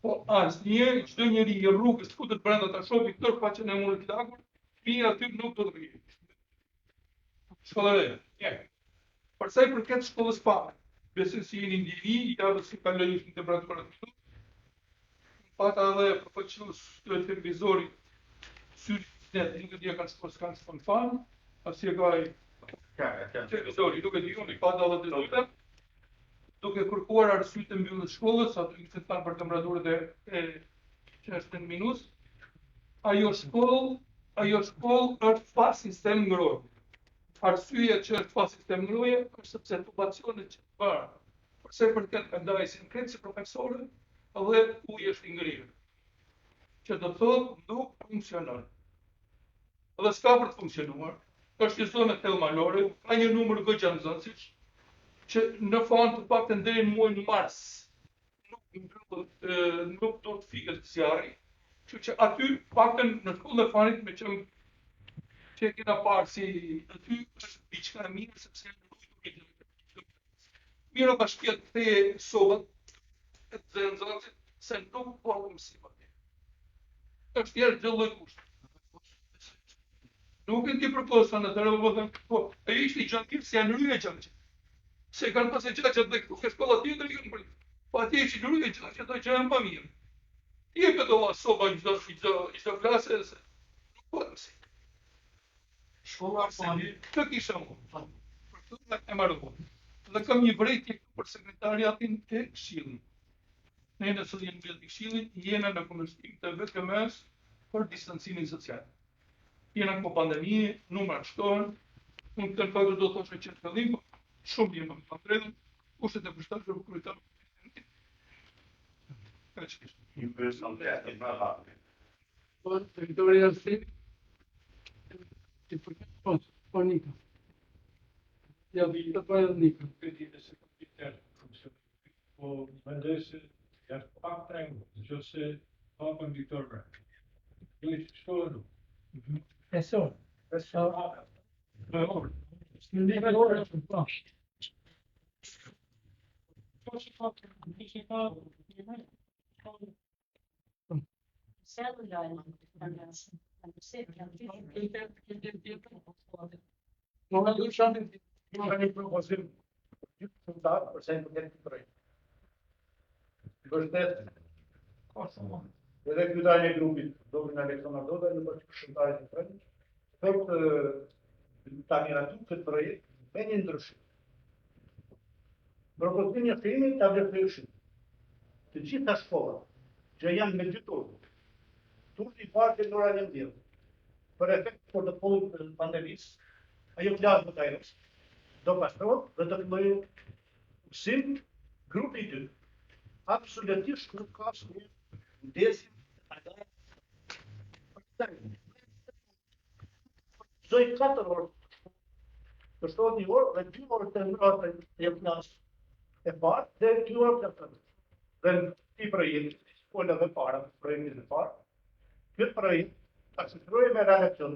po asnjë çdo njeri i rrugës futet brenda ta shohë këtë faqen e murit lagur, fija aty nuk do të rrihet. Shkolla e re. Për sa i përket shkollës parë, besoj si jeni ndjeni, javës si kaloj në temperaturë këtu. Pata edhe përfaqësues të televizorit syrit, nuk e di a kanë shkollë s'kanë spontan, as e ka televizori, nuk e di unë, pata edhe të dyta. Duke kërkuar arsye të mbylljes shkollës, aty që kanë për temperaturët e që është në minus, ajo shkollë është pa sistem ngrohje. Arsyeja që është pa sistem ngrohje është sepse tubacionet që bëra, përse përket ndajsin kretë si profesorë, edhe uji është i ngrirë. Që do thotë nuk funksionon. Edhe s'ka për të funksionuar, është një zonë thellmalore, ka një numër goxha nxënësish, që në fund të paktën deri në muajin mars nuk do të fiket zjarri, kështu që aty paktën në shkollën e fanit me që e kena parë si aty është diçka e mirë sepse janë mirë bashkia të kthejë sobat e të nxënësit se nuk po mësim atje. Është jashtë çdo lloj kushti. Nuk e di proposta në të rëvë, po e ishte i gjatë se janë rrye gjatë. Se kanë pasë gjatë dhe këtu, ke shkolla tjetër i kanë bërë. Po atje ishin rrye gjatë do gjënë pa mirë. Jepet do soba çdo klasë se nuk po mësim. Shkolla fani, të kisha unë. Për këtë e marrë. Dhe kam një vërejtje për sekretariatin e këshillin. Ne nëse jemi mbledh të këshillit, jena në kundërshtim të VKM-s për distancimin social. Jena po pandemi, numrat shtohen, unë të faktë do të thoshe që të fillim, shumë jemi në pandrejnë, kushtet e përshtatshme për kryetar. Ka që kishtë. Një personalitet në hapë. Po, Victoria si, ti përket po, Nika. Ja, të bëjë nikën. Këtë se komputer funksionon. Po mendoj se jashtë pak trembë, nëse hapën Viktor Bra. Do të shtohet. Pessoa. Në orë. Në një orë është të pash. Në du shamin të një propozim gjithë të darë për se në përket të projekt. Vërtet, edhe kryetari i grupit, Dr. Aleksandar Doda, në për këshilltarit të projekt, thotë ta miratu këtë projekt me një ndryshim. Propozimi i filmit ta vlerësojë të gjitha shkollat që janë me dy turne. Turni i parë në orën 11. Për efekt protokollit të pandemisë, ajo klasë do të ajrës, do pastrohet dhe do të bëjë mësim grupi 2. Absolutisht nuk ka asnjë ndesim Zoj 4 orë, të shtohet një orë dhe 2 orë të mbrojtë e klasë e parë dhe 2 orë të tërë. Dhe në ti projekti, shkolla dhe para, projektit dhe parë, këtë projekt aksesiroj me relacion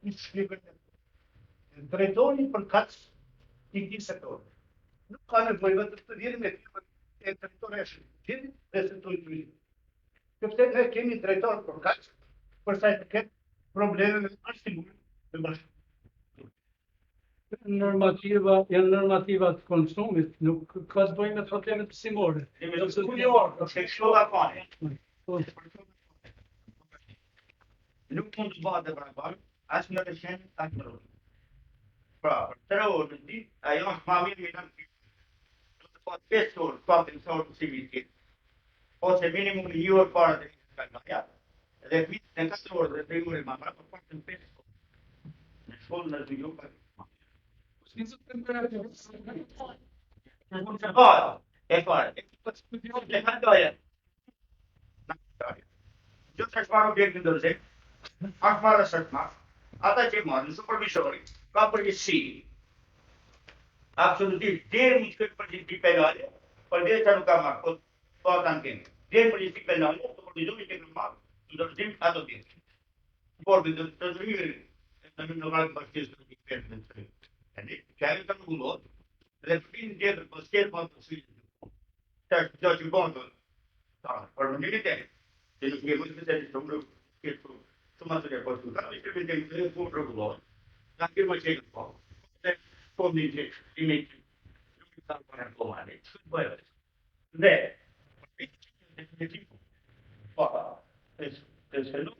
i shkipën drejtori për kacë i këtij sektori. Nuk ka nevojë vetëm të vjen me firmën e drejtoresh, gjithë dhe sektori turizëm. Sepse ne kemi drejtor për kacë, për sa i përket problemeve me arsimur dhe bashkë. Janë normativa të konsumit, nuk ka të bëjë me problemet pësimore. Nuk mund të bëhet e barabartë, as në rëshen, as në rrugë. Pra, për 3 orë në ditë, ajo është ma mirë me në të do të pat 5 orë, 4 orë të civitit, ose minimum 1 orë para të një kalmaja, dhe vitë në 4 orë dhe 3 orë ma pra, për pak të 5 orë. Në shkollë në të gjurë, Nuk të bëhet, e fare, e kandoje. Gjithë që është marrë objektin dërzim, është marrë sërtmak, ata që marrë në supervisori, ka përgjithësi. Absolutisht, dherë një këtë përgjithësi penale, për dhe që nuk ka marrë, po ata në kemë. Dherë përgjithësi penale, supervisori që në marrë, në dërzim ato dherë. Por dhe të dërmiri, në në marrë të bashkës të një kërë në të rrë. Që ajo të ngullot, dhe të finë tjetër për s'kjetë për të sujtë. Që është që që bëndë, për më një të që nuk një mësë të shumë kjetë shumë atë të për të të të të të të regullot, nga firma që e këtë po. Dhe po një që i me që nuk i të për në plomane, që të bëjë. Dhe, për të definitivu, të shëllu,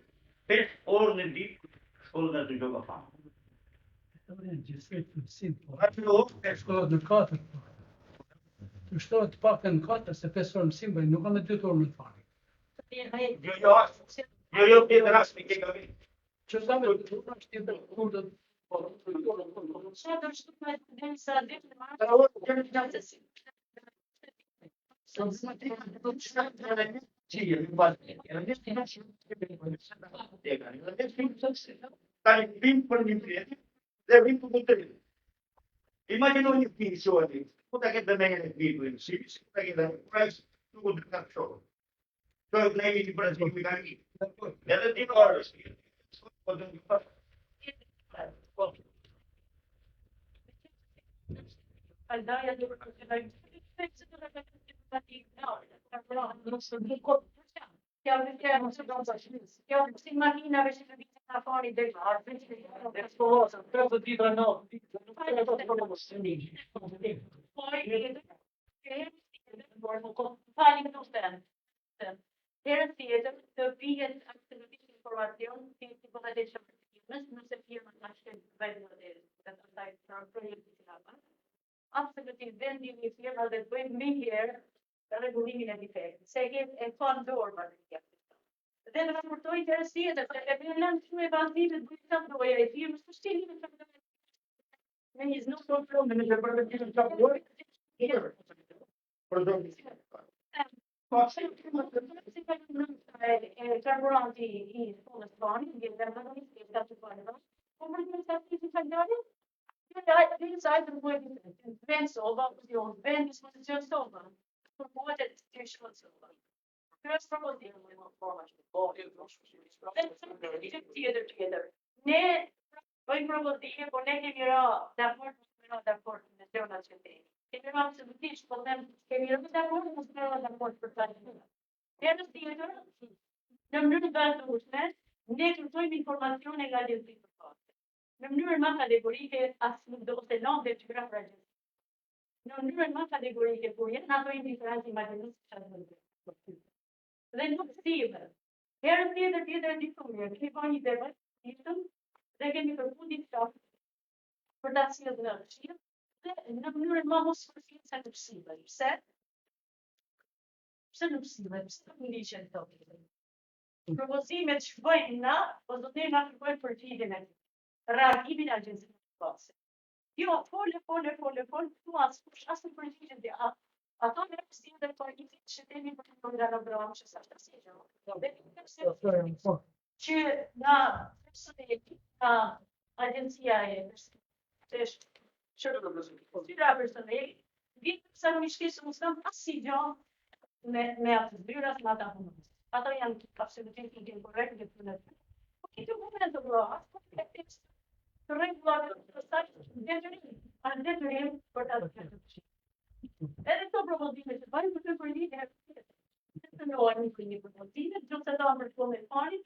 5 orë në ditë, shkollë në të gjokë a famë. Gjithsej të mësim, shkohet në 4, të shtohet pak në 4, se 5 orë mësim, bëjnë nuk ka me 2 orë më të fari. Jo, tjetë rast në ke gabit. Që sa me 2 orë është tjetër kur dhe Qa do shtu me të një sa dhe të marrë? Tani vim për një prieti dhe vim për të Imaginoj një pini shohë, ku ta ketë dhe menjën e pini për si ku ta ketë dhe prajës, nuk u të ka shohë. Shohë të nejmi një brezmi ku i ka një. Edhe ti në orë është. Po të një pas. Aldaja dhe për të të Kjo si makinave që të vitë në fani dhe Herën tjetër të vihet absolutisht informacion si bëhet e shërbëtimës, nëse firma të shkel vendë dhe të taj të projekti që nga pas. Absolutisht vendin një firma dhe të bëjmë një herë rregullimin e defektit, se e ka në dorë më të tjetër. Dhe në raportoj herës tjetër, se e bërë lënë shumë e bandimit bëjtë të ndoja e firmës, të shkelime të ndoja. Me një znuk të flonë, me një përvetimit të ndoja. Karburanti i shkollës bani, në gjithë dhe më të të të të të të të të të të të të të të Vend soba, vend dispozicion soba. Përbohet e të shkon soba. Kjo është propozim. Tjetër. Ne bëjmë propozime, por ne kemi dakord me zona që kemi. Kemi rënë absolutisht, po them, kemi rënë dakord, mos kemi rënë dakord për ta. Tjetër, në mënyrë të vazhdueshme, ne kërkojmë informacione nga agencisë së paste. Në mënyrë më kategorike, as nuk do të lënë detyra për agencisë. Në mënyrë më kategorike, kur jenë ato indiferenci imagjinist që të bëjë. Dhe nuk sillet. Herën tjetër e diturje, kemi bërë një debat, dhe kemi kërkuar diçka për ta sjellë në Shqip, dhe në mënyrën më mos përfillse se nuk sillet. Pse? Pse nuk sillet? Pse nuk ndiqen këto? Propozimet që bëjmë na, po do të na kërkojnë përgjigjen e reagimin e agjencisë së paste. Jo, fole, këtu as në përgjigjen dhe ato në rëpsin dhe përgjigjen që temi për të programu që sa është asgjë. Që nga personeli, nga agencia e personeli, vitë sa në mishkisë më s'kam asgjë me atë zbryrat me ata punës. Ato janë absolutisht inkorrekt dhe të nëtë. Po këtë moment të vëllohat, po këtë tekst të rregullat të saj detyrim për ta dhënë. Edhe këto propozime që bëjmë për të përgjigje të nohen një propozime, gjithë të për të me fani,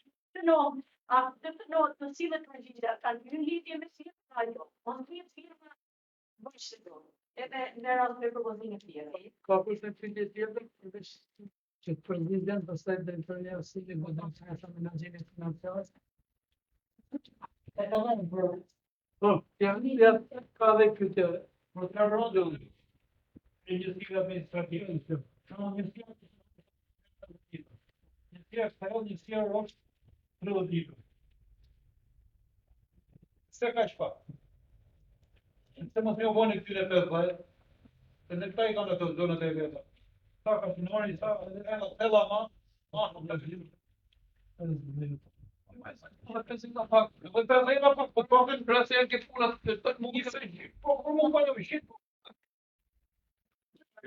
të sillet përgjigja kanë një lidhje me si ajo. Mos një firma bëj çdo. Edhe në rast me propozime të tjera. Ka përse pyetje tjetër, përveç që të përgjigjen, pastaj drejtoria e sillet do të thashë menaxherin financiar. Po, ja ka dhe pyetje. Por të rrodhën Agencia administrative, Agencia është prerogativë. Se ka shpa. Se mos më vone këtyre 50, se në këta I kanë ato zonat e veta. Sa ka finori, sa thella ma nuk të vëllim. Po pakën prasë janë këtë punat të mundë të rejtë. Po, kur më bëjë më shqitë,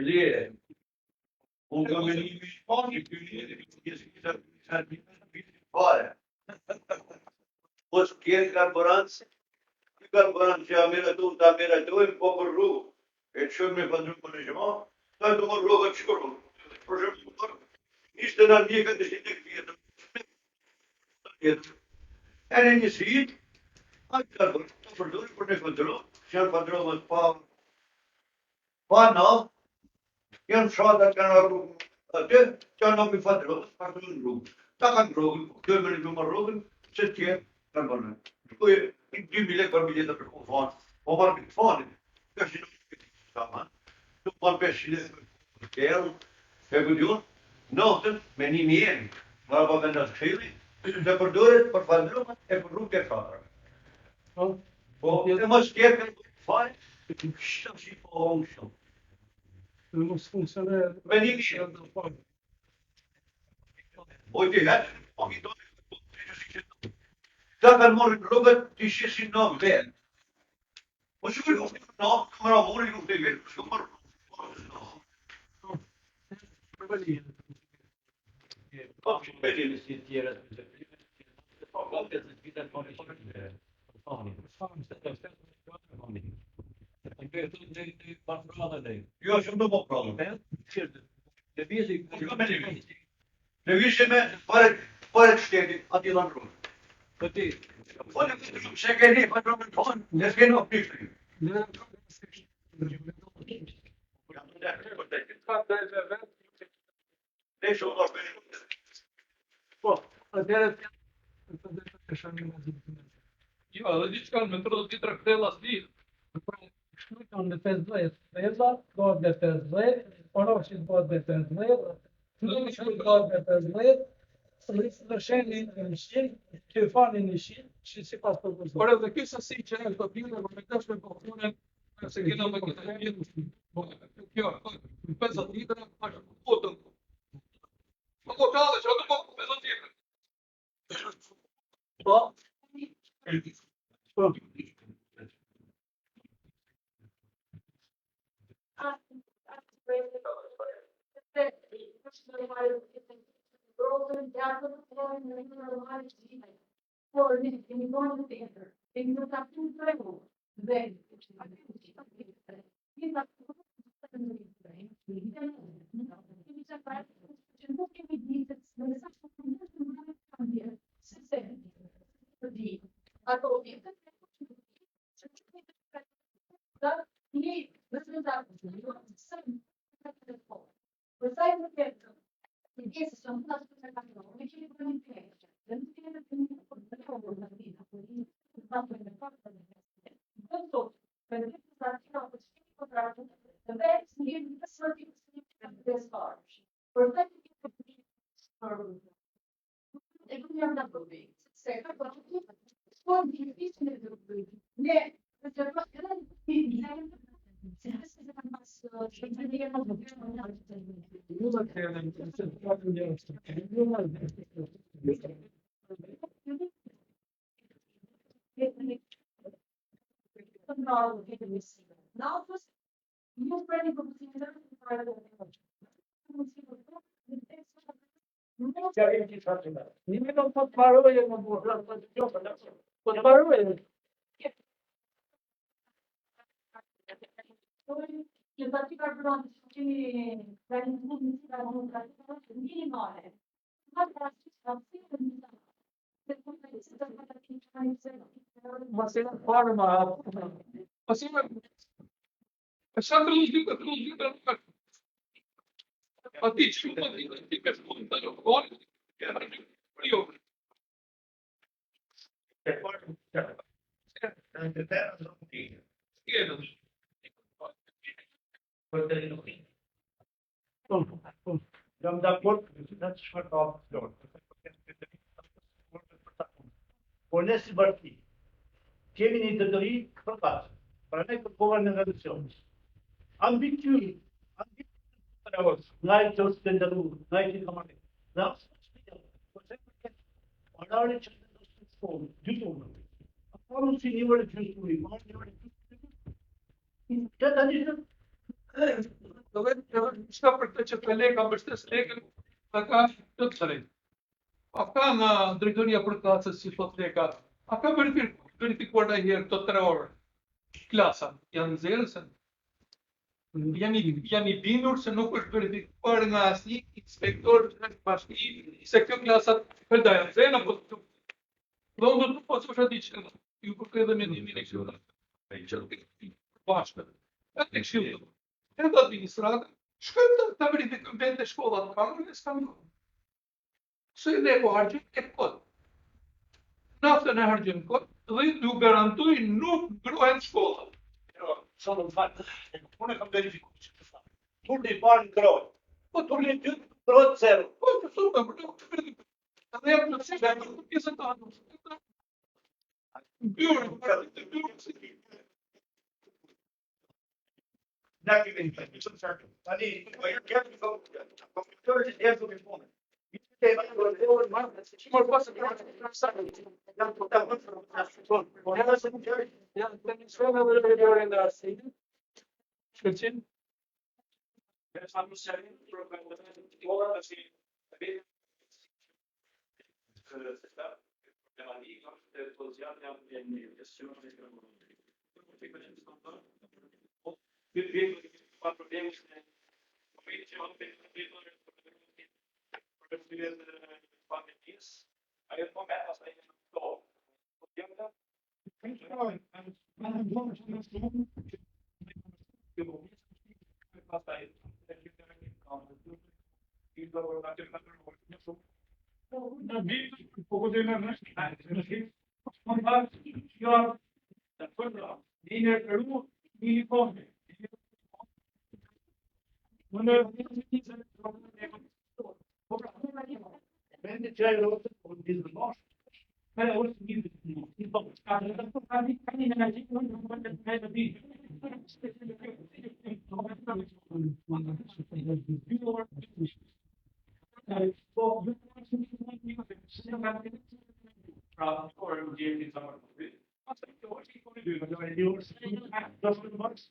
Lire, unë kam e një shpani të lire, fare. Po s'kjerë karborancë që amiratojmë, po për rrugë, e të shumë me pëndru për në gjëma, ta të më rrugë të shkërru. Për shumë, ishte në mjekën të shqitë këtë vjetër. E në njësit, atë karborancë të përdojnë për në kontrol, që janë kontrolët pa në, janë fshatat kanë rrugë atë, që janë në pëfatërës, partën në rrugë. Ta kanë rrugën, kjo me në gjëmë rrugën, që tjerë kanë bërën. Shkoj, 2.000 lekë për biletë për ku fanë, po parë këtë fanë, kjo që nuk këtë shama, nuk parë 500 lekë për kërë, e këtë notën me 1.000 jenë, marë pa vendas këshili, dhe përdoret për fatërëmat e për rrugë të fshatërë. Po, e mos tjerë kanë fanë, shëmë që po onë shumë. Mos funksioner Me 1.000 o të hetë, o këtë ta kanë morë rrugët të shesin në venë. O që kërë në këmëra morë nuk të venë, që mërë Po, që përgjë në si tjera të Jo, shumë të po prallë. Lëvishje me pare të shtetit, ati lanë rrugë. Po ti, se keni, pa të rëmën tonë, ne s'keni o pishtë. Po, atëherë të shënë në zinë. Jo, edhe diçka me 30 litra këtella s'lidh. Shkruajnë me 50 thella, bëhet me 50, oroshit bëhet me 50, flushit bëhet me 50, lësheni në 100, këfani në 100, që si pas propozimit. Por edhe kjo sasi që e të bine, për me kësh me kohënën, se kena me këtë vjetë, kjo, 50 litra, ashtë potën. Po kalë, që atë po, 50 litra. Po, normale, brotën, djatën, në një normale të gjithë. Por ne kemi bënë tjetër, kemi në kapitull 3 dhe nuk kemi ditë në sa se ato objektet Jam dakord se çfarë ka flor. Por ne si parti kemi një dëdëri përpas. Pra ne kërkova në reduksion. Ambicioni, nga i të stëndëru, nga i të kamarë. Nga orari që të të shkollë, dy tonë. Apo në si një vërë gjusturi, ma një vërë gjusturi. Që të një Shka për të që kolega mbështes legën, ta ka të të rejtë. A ka nga drejtoria për klasës, si thot lega, a ka verifikuar në herë të 3 orë klasa, janë nxjerrëse? Janë i bindur se nuk është verifikuar nga asnjë inspektor në bashki se kjo klasat përda janë nxjerrë apo të do unë do të posë është ati që ju përkrej dhe mendimin e këshillat. Që nuk e bashkët. Atë e këshillat. Edhe administratë, shkojmë të verifikojmë vende shkollat kamerën e s'kam kohë. Se ne po hargjim e kod. Naftën e hargjim kod dhe ju garantoj nuk ngrohen shkollat. Sa në fatë, unë e kam verifikuar që të fatë. Turni i parë ngrohet, po turni i dytë ngrohet zero. Po të shumë, për të verifikoj. Edhe jam të të pjesën të anë. Bjurë, Në kemi një të sërkëm. Tani, po e kemi kompjutorët e të telefonë. Mor pasë të rrasë. Janë të të vëndë. Po në se në gjërë. Janë të një shumë dhe rrëdjore në arsinë. Shkërqin? Sa më sërinë, programët e të ora të si të vetë. Se ta, problematika, të poziat janë një questionë e kërëmëri. Të këtë që të Këtë vjetë ka problemës në komite që janë për të pandemisë, ajo të moment asaj në këto. Po t'jam da? Vende që ajo rrëtë, po në dizë moshë. Me e orë të një të një. I po, ka në të ka një në gjithë, në në të me të di. Pra, orë në gjithë të zamërë të vitë. Asa në të orë që i koni dy, Do të mos,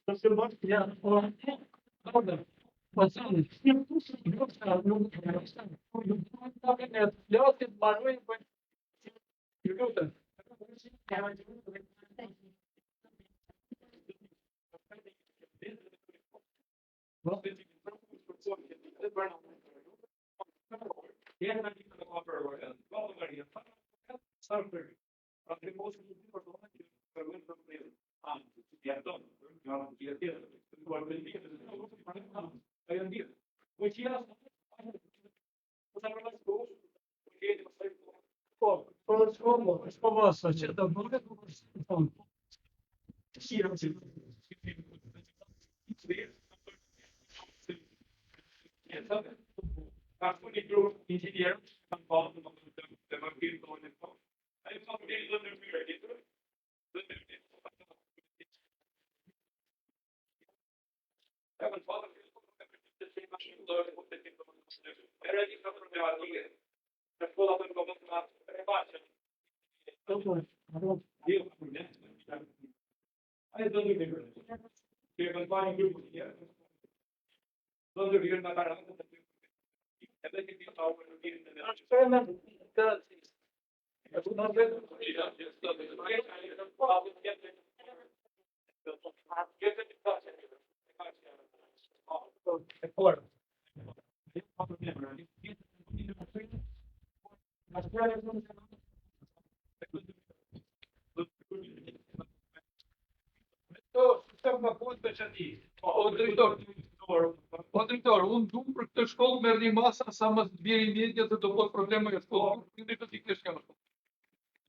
O drejtor, unë du për këtë shkollë merr një masa sa më të bjerë imediat dhe do bëhet probleme e shkollës.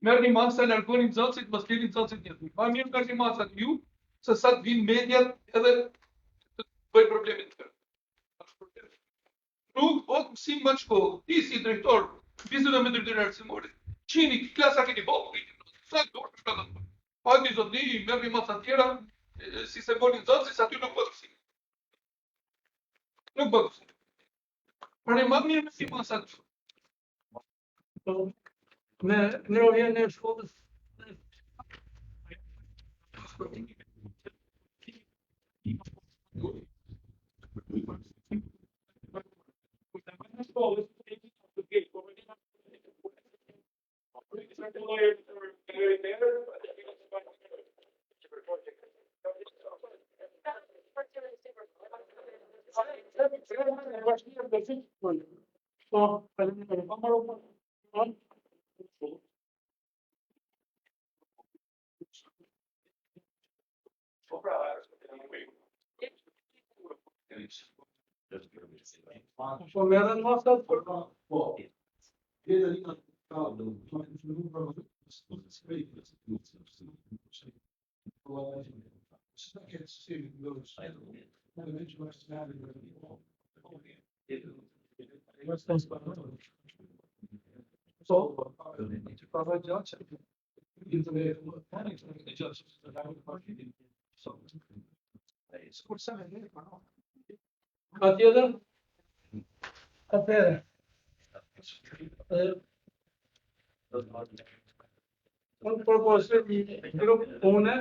Merr një masa, largoni nxënësit, mos keni nxënësit jetën. Ma mirë merr një masa të ju, se sa të vinë mediat edhe të bëjnë probleme të tjera. Nuk o mësim më në shkollë, ti si drejtor, vizura me drejtor arsimori, qini klasa keni bëllë, sa dorë të shkallën. Pa një zotni, merr një masa tjera, si se boni nxënësit, aty nuk bëhet mësim. Nuk bëhet mësim. Pra ne më mirë mësim masa të shumë. Me ngrohjen e shkollës po merren masat për ka tjetër? Atëherë. Unë propozoj një grup pune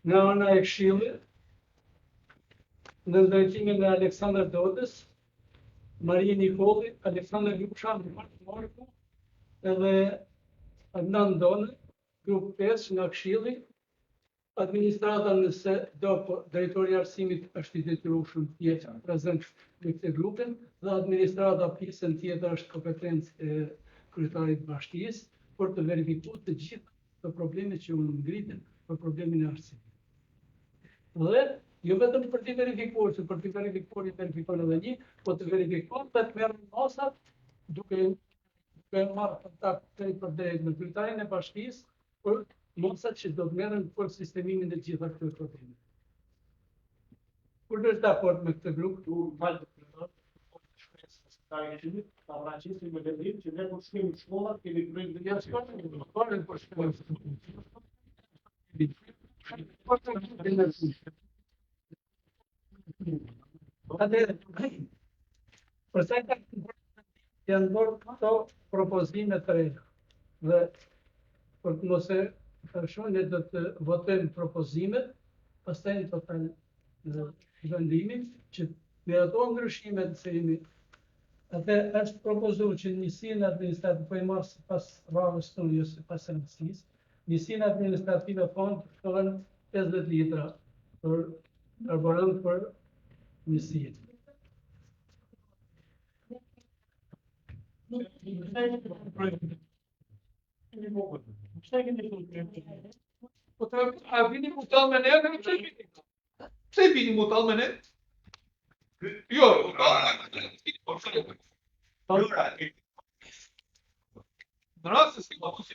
nga ana e Këshillit në drejtimin e Aleksandër Dodës, Marie Nikolli, Aleksandër Ljupshan, Marku, edhe Adnan Donë, grup 5 nga Këshilli. Administrata nëse do, po drejtori i arsimit është i detyrueshëm të jetë prezant në këtë grupin, dhe administrata pjesën tjetër është kompetencë e kryetarit të bashkisë për të verifikuar të gjitha të problemet që u ngritin për problemin e arsimit. Dhe jo vetëm për të verifikuar, se për të verifikuar i verifikon edhe një, po të verifikuar të merren masat duke marrë kontakt drejt me kryetarin e bashkisë për masat që do të merren për sistemimin e gjitha këtyre problemeve. Kur është dakord me këtë grup, Falë të kryetar, ka e qëllit, ka vraqisin me vendim që ne kur shkojmë në shkollat kemi kryer ja s'ka për përsa ka janë bërë këto propozime të reja dhe për të mos e thashun ne do të votojmë propozimet, pastaj në total vendimin që me ato ndryshimet që jemi, atë është propozuar që njësinë administrative, po i marr sipas radhës tonë, jo sipas rëndësisë, njësinë administrative fond shtohen 50 litra për karburant për njësinë. Po të a vini mu tallë me ne, atë pse vini? Pse vini mu tallë me ne? Jo, në rast se si po si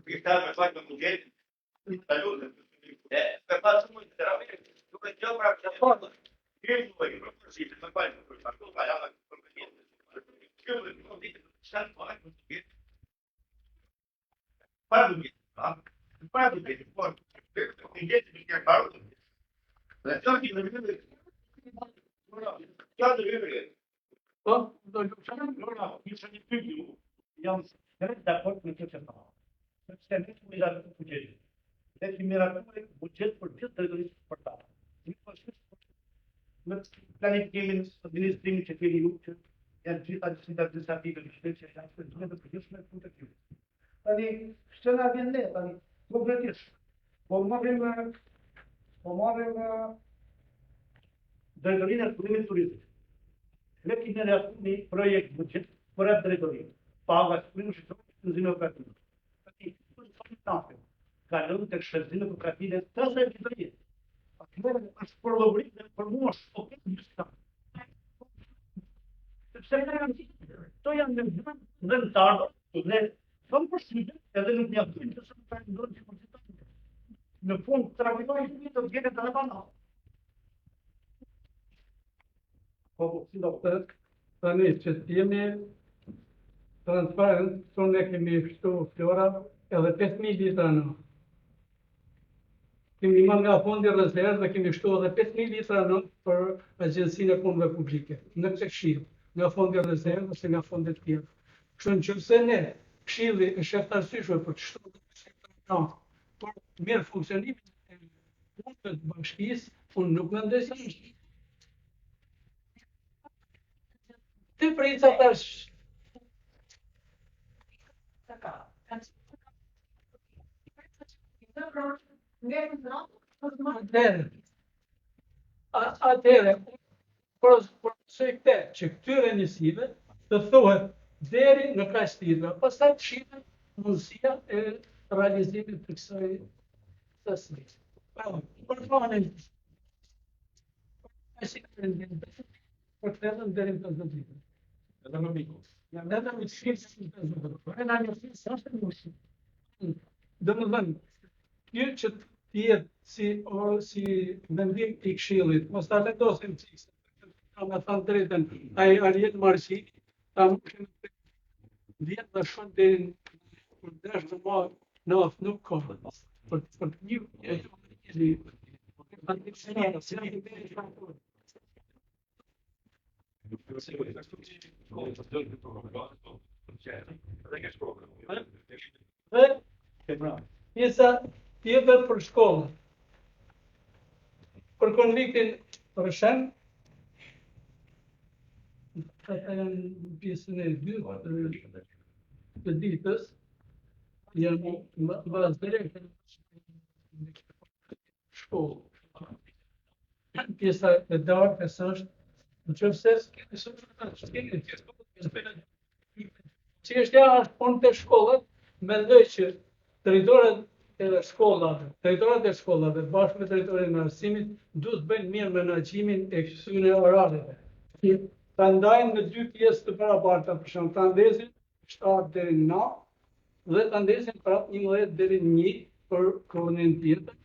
Estava mais forte do jeito, tá junto? Vai fazer muito trabalho, tu vai ter para que forma. Isso aí, para você, não vai para trabalhar lá com o cliente. Eu não digo, está fora do jeito. Para do jeito, tá? Para do jeito, pode. Tem jeito de ter para do jeito. Já que não vive. Já não vive. Não, isso é difícil. Janë direkt dakord me këtë që thamë. Sepse ne kemi miratë të buxhetit. Ne kemi miratë buxhet për gjithë drejtorisë shpërtare. Në planifikimin, administrimin që keni ju që janë gjitha disiplina administrative të shtetit që janë të përgjithshme punë të tillë. Tani ç'na vjen ne tani konkretisht. Po marrim drejtorinë e turizmit turizmit. Ne kemi një projekt buxhet për atë drejtorinë. Paga shkrimu që të shëzinë operative. Tani, ka lënë të shëzinë operative të se drejtorinë. Atëherë është për llogarit dhe për mua është ok një stat. Sepse to janë ndërtarë, ne kam përshtypjen edhe nuk jam thënë se sa ndonjë që përfiton. Në fund trajtojnë një të vjetë të banal. Po, si do të tani që jemi transparent, tonë ne kemi fshtu flora edhe 5.000 litra në. Kemi marrë nga fondi rezervë dhe kemi fshtu edhe 5.000 litra në për Agjencinë e Punëve Publike, në këtë këshill, nga fondi rezervë ose nga fondet tjera. Kështu nëse ne këshilli është eftarësyeshme për të shtuar për mirë funksionimin e punëve të bashkisë, unë nuk mendoj se është. Ti prica tash. Atëherë, përse këte që këtyre njësive të thuhet deri në kaq litra, pastaj të shihet mundësia e realizimit të kësaj sasi. Për fanin, për këtërën deri në 50 litra. edhe më miku. Edhe me shkirë që të zhvërë. E në një filë, së është të mëshë. Dhe më dhënë, kjo që tjetë si vendim i këshillit, mos të alendosim që ka me thanë drejten, a i arjetë marësi, ta më këshin vjetë dhe shumë dhe për desh dhe ma në aftë nuk ka. Për një e pjesa tjetër për shkollën. Për konviktin Rëshen, ata janë pjesën e dytë të ditës, janë bazë direkte në shkollë. Pjesa e darkës është nëse çështja është punë të shkollës, mendoj që drejtorët e shkollave bashkë me drejtorin e arsimit duhet bëjnë mirë menaxhimin e këtyre orareve. Ta ndajnë në dy pjesë të barabarta, për shembull, ta ndesin 7 deri në 9 dhe ta ndesin prapë 11 deri në 1 për kohën tjetër,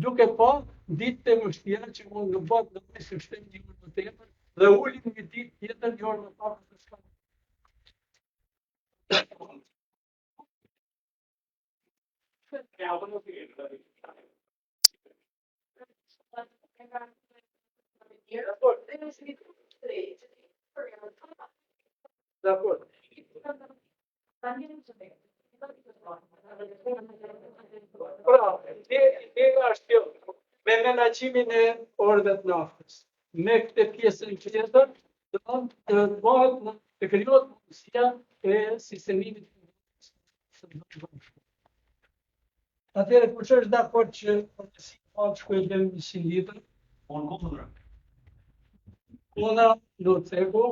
duke pa ditët e mështira që mund të bëhet në mesë shtem një orë më tepër dhe ulin një ditë tjetër një orë më pak të shkallë. është kjo, me menaxhimin e orëve të naftës. Me këtë pjesën tjetër, të bëhet të krijohet mundësia e sistemimit. Atëherë kush është dakord që si fal shkojë deri në 100 litër? Unë kundër. Una do të thegu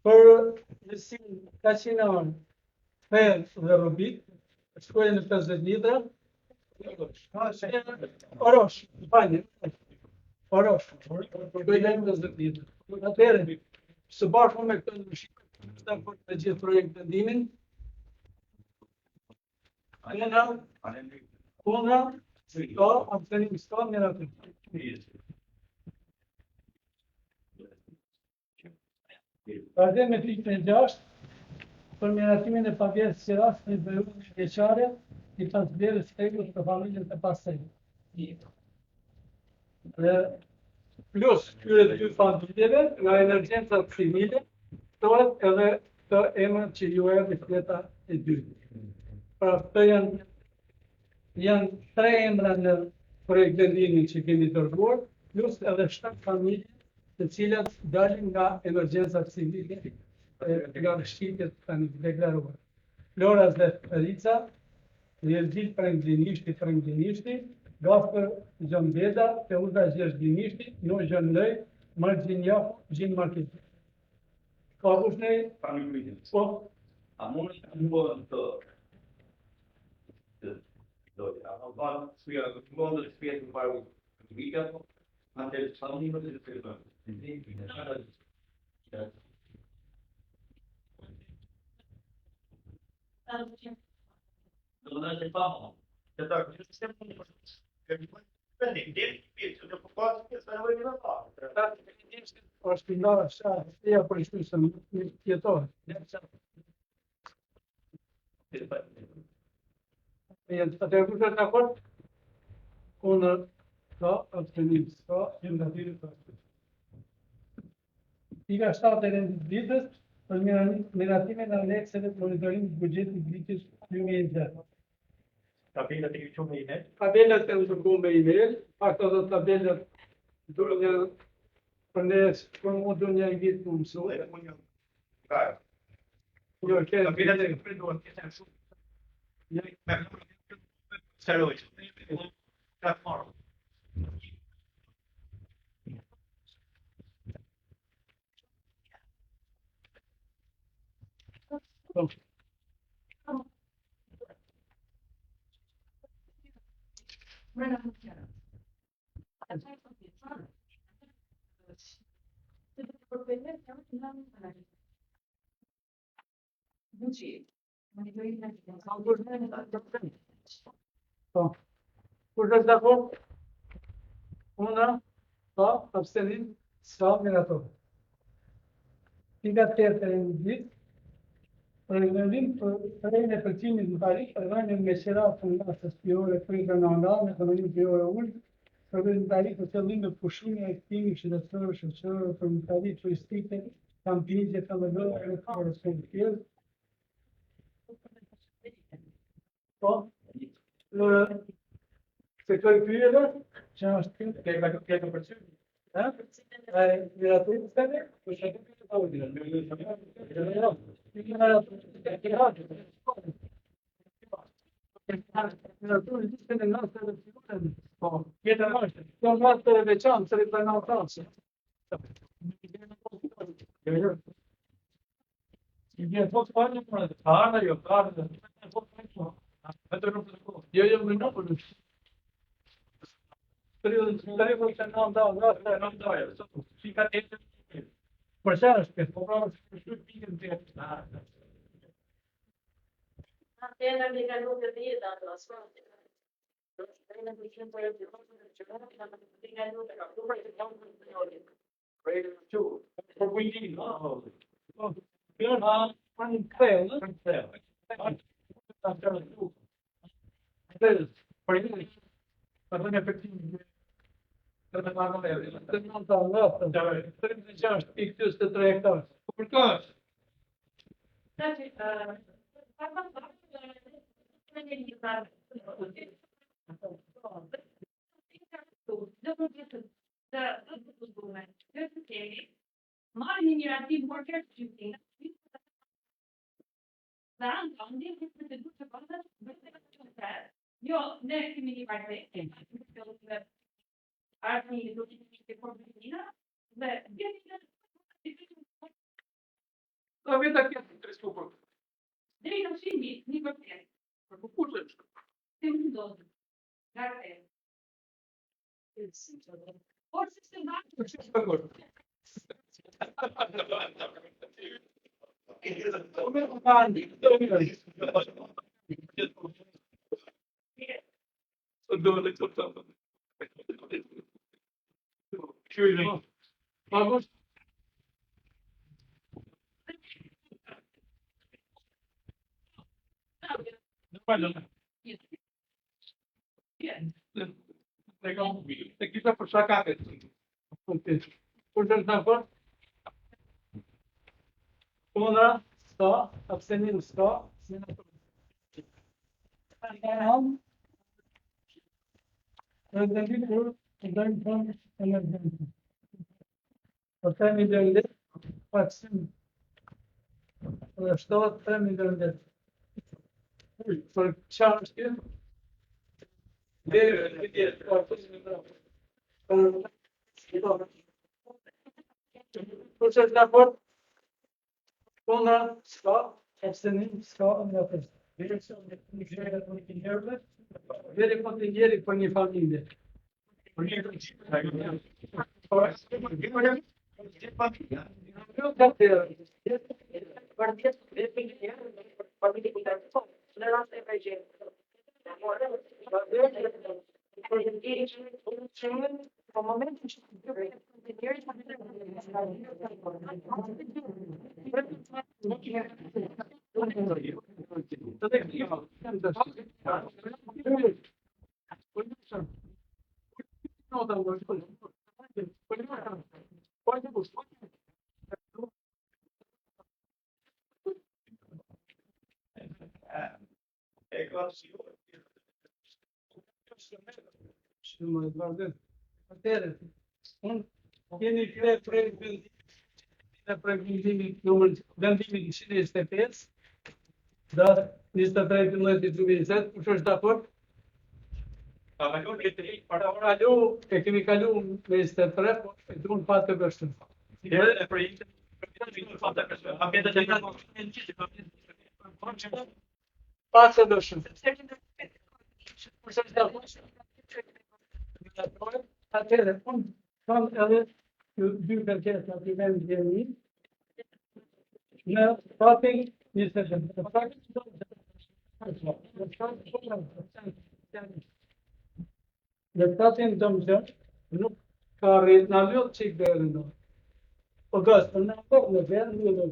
për mësim kaçinar fer dhe rubik, shkojë në 50 litra. Orosh, falje. Orosh. Shkojë në 50 litra. Atëherë, së bashku me këtë ndryshim, dakord me gjithë projektin ndimin. Una, sto, abstenim sto, miratim. Vazhdem me fikën e 6, për miratimin e pavjesë së rast në periudhën vjeçare i transferit stegut të familjes të pastajit. Dhe plus këtyre dy familjeve nga emergjencat civile, këtohet edhe të emrat që ju erdhi fleta e dytë. Pra këto janë 3 emra në projektin ndimin që kemi dërguar, plus edhe 7 familje të cilat dalin nga emergjencat civile nga shqipjet tani deklaruar. Floras dhe Ferica, Rjezdil Prenglinishti, Gaspër Gjambeda, Teuza Gjerzginishti, Jo Gjënlej, Margjin Jahu, Gjin Marketi. Ka ushnej? Po? A mund të bëhen të Alban sfida të mundë të sfida të parë të vika, atë të familjes të të është pindarë shtia për ishtusën tjetohet. Atë kush është dakord? Unë ka abstenim, ka ndatirin të ashtu. Pika 7 e renditës për miratimin e anekseve të monitorimit buxhetit vitit 2020. Tabelat e këtu me email. Tabelat e dërguar me email, fakto do tabelat duhen për ne mund të një vit të mësoj. Jo, që Tabelat e këtu duhen të jenë shumë. Serios. Ka formë. Kush është dakord? Una, ka, abstenim, ska, mirator. Pika 8 e rendit, Përvendim për rejnë e përcimit në tarif, përvendim me qeratën nga sëspjore kryta në andal në ekonomi pjore ullë, përvendim tarif për qëllim në pushimi e këtimi qytetërë shëqërë për në tarif turistike, kampinjë, kamëdojë e kërë së në kjellë. Po, se kërë pyjeve, që është këtë përcimit. Miratur të tebe, për shëtë këtë të audinë. Miratur listën e nastëve të sigurën. Po, jetë e nashtë. Kjo nastëve veçanë, së rritë në altansë. I bje të fajnë për në të arda, jo, arda. Jo, më në për në. Periodën të telefon që në ndalë, fika të e për çfarë është këtë? Po pra është shkruaj pikën të jetë. Atëherë ne kalojmë të vjetë ato asfalti. Ne bëjmë për të qenë që ne kalojmë të kapituar të kampën të njëri. Rated 2. For winning. Kjo na kanë thellë, After two. Për një për një efektiv. Të të marrë me edhe. Të në të alëtë, 36.23 hektarë. Për kash? të përgjithë të përgjithëme, të kemi, marrë një miratim më kërë të gjyqtinë, dhe anë të ndihë të procedurë të bëndë, bëjtë të qëtërë. Jo, ne kemi një vajtë, arë një do të të përgjithina, dhe gjithë Ka veta këtë të restu për. dhe i në shimi, një përgjithë. Për kur të është? Të më ndodhë. Garte. Por se se nga Për që është për kur? E kisha për shakaket. Kur të në për? Kundra, ska, abstenim ska, Rëndëndi kur të dojmë tonë emergentë. Për 3 milion letë, paksim dhe shtohet 3 milion letë. Për qarë është kjo? Për që është dakord? Kundra, ska, abstenim, ska, nga të. Direkcion në njëre për një njerëve, veri për të njeri për një familje. Keni kre prej vendimit numër 125, datë 23/11/2020, kush është dakord? E kemi kalu me 23, po e duan pa të vështirë. Pa të vështirë. Kush është dakord? Atëherë, unë kam edhe dy kërkesa të vend gjeni në statin 20. Në statin të më nuk ka rritë në ljotë qik dhe në. Po gësë, në në vend, në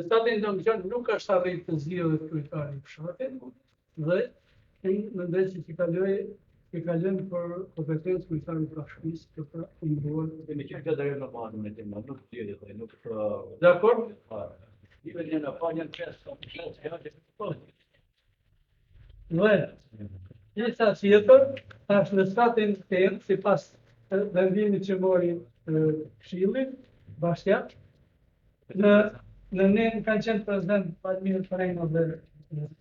statin të më nuk është arritë të zhjë dhe kryetari i fshatit, dhe në ndërë që kalojnë për kompetencë kryetarit të bashkisë të pra ndruar. Kemi qenë këtë deri në banë me tema, nuk tjeri dhe nuk Dakord? i vetë në panjën pesë, Dhe, gjitha tjetër, tash në statin ten, si pas vendimit që mori Këshilli, bashkjak, në ne kanë qenë prezident Vladimir Prejna dhe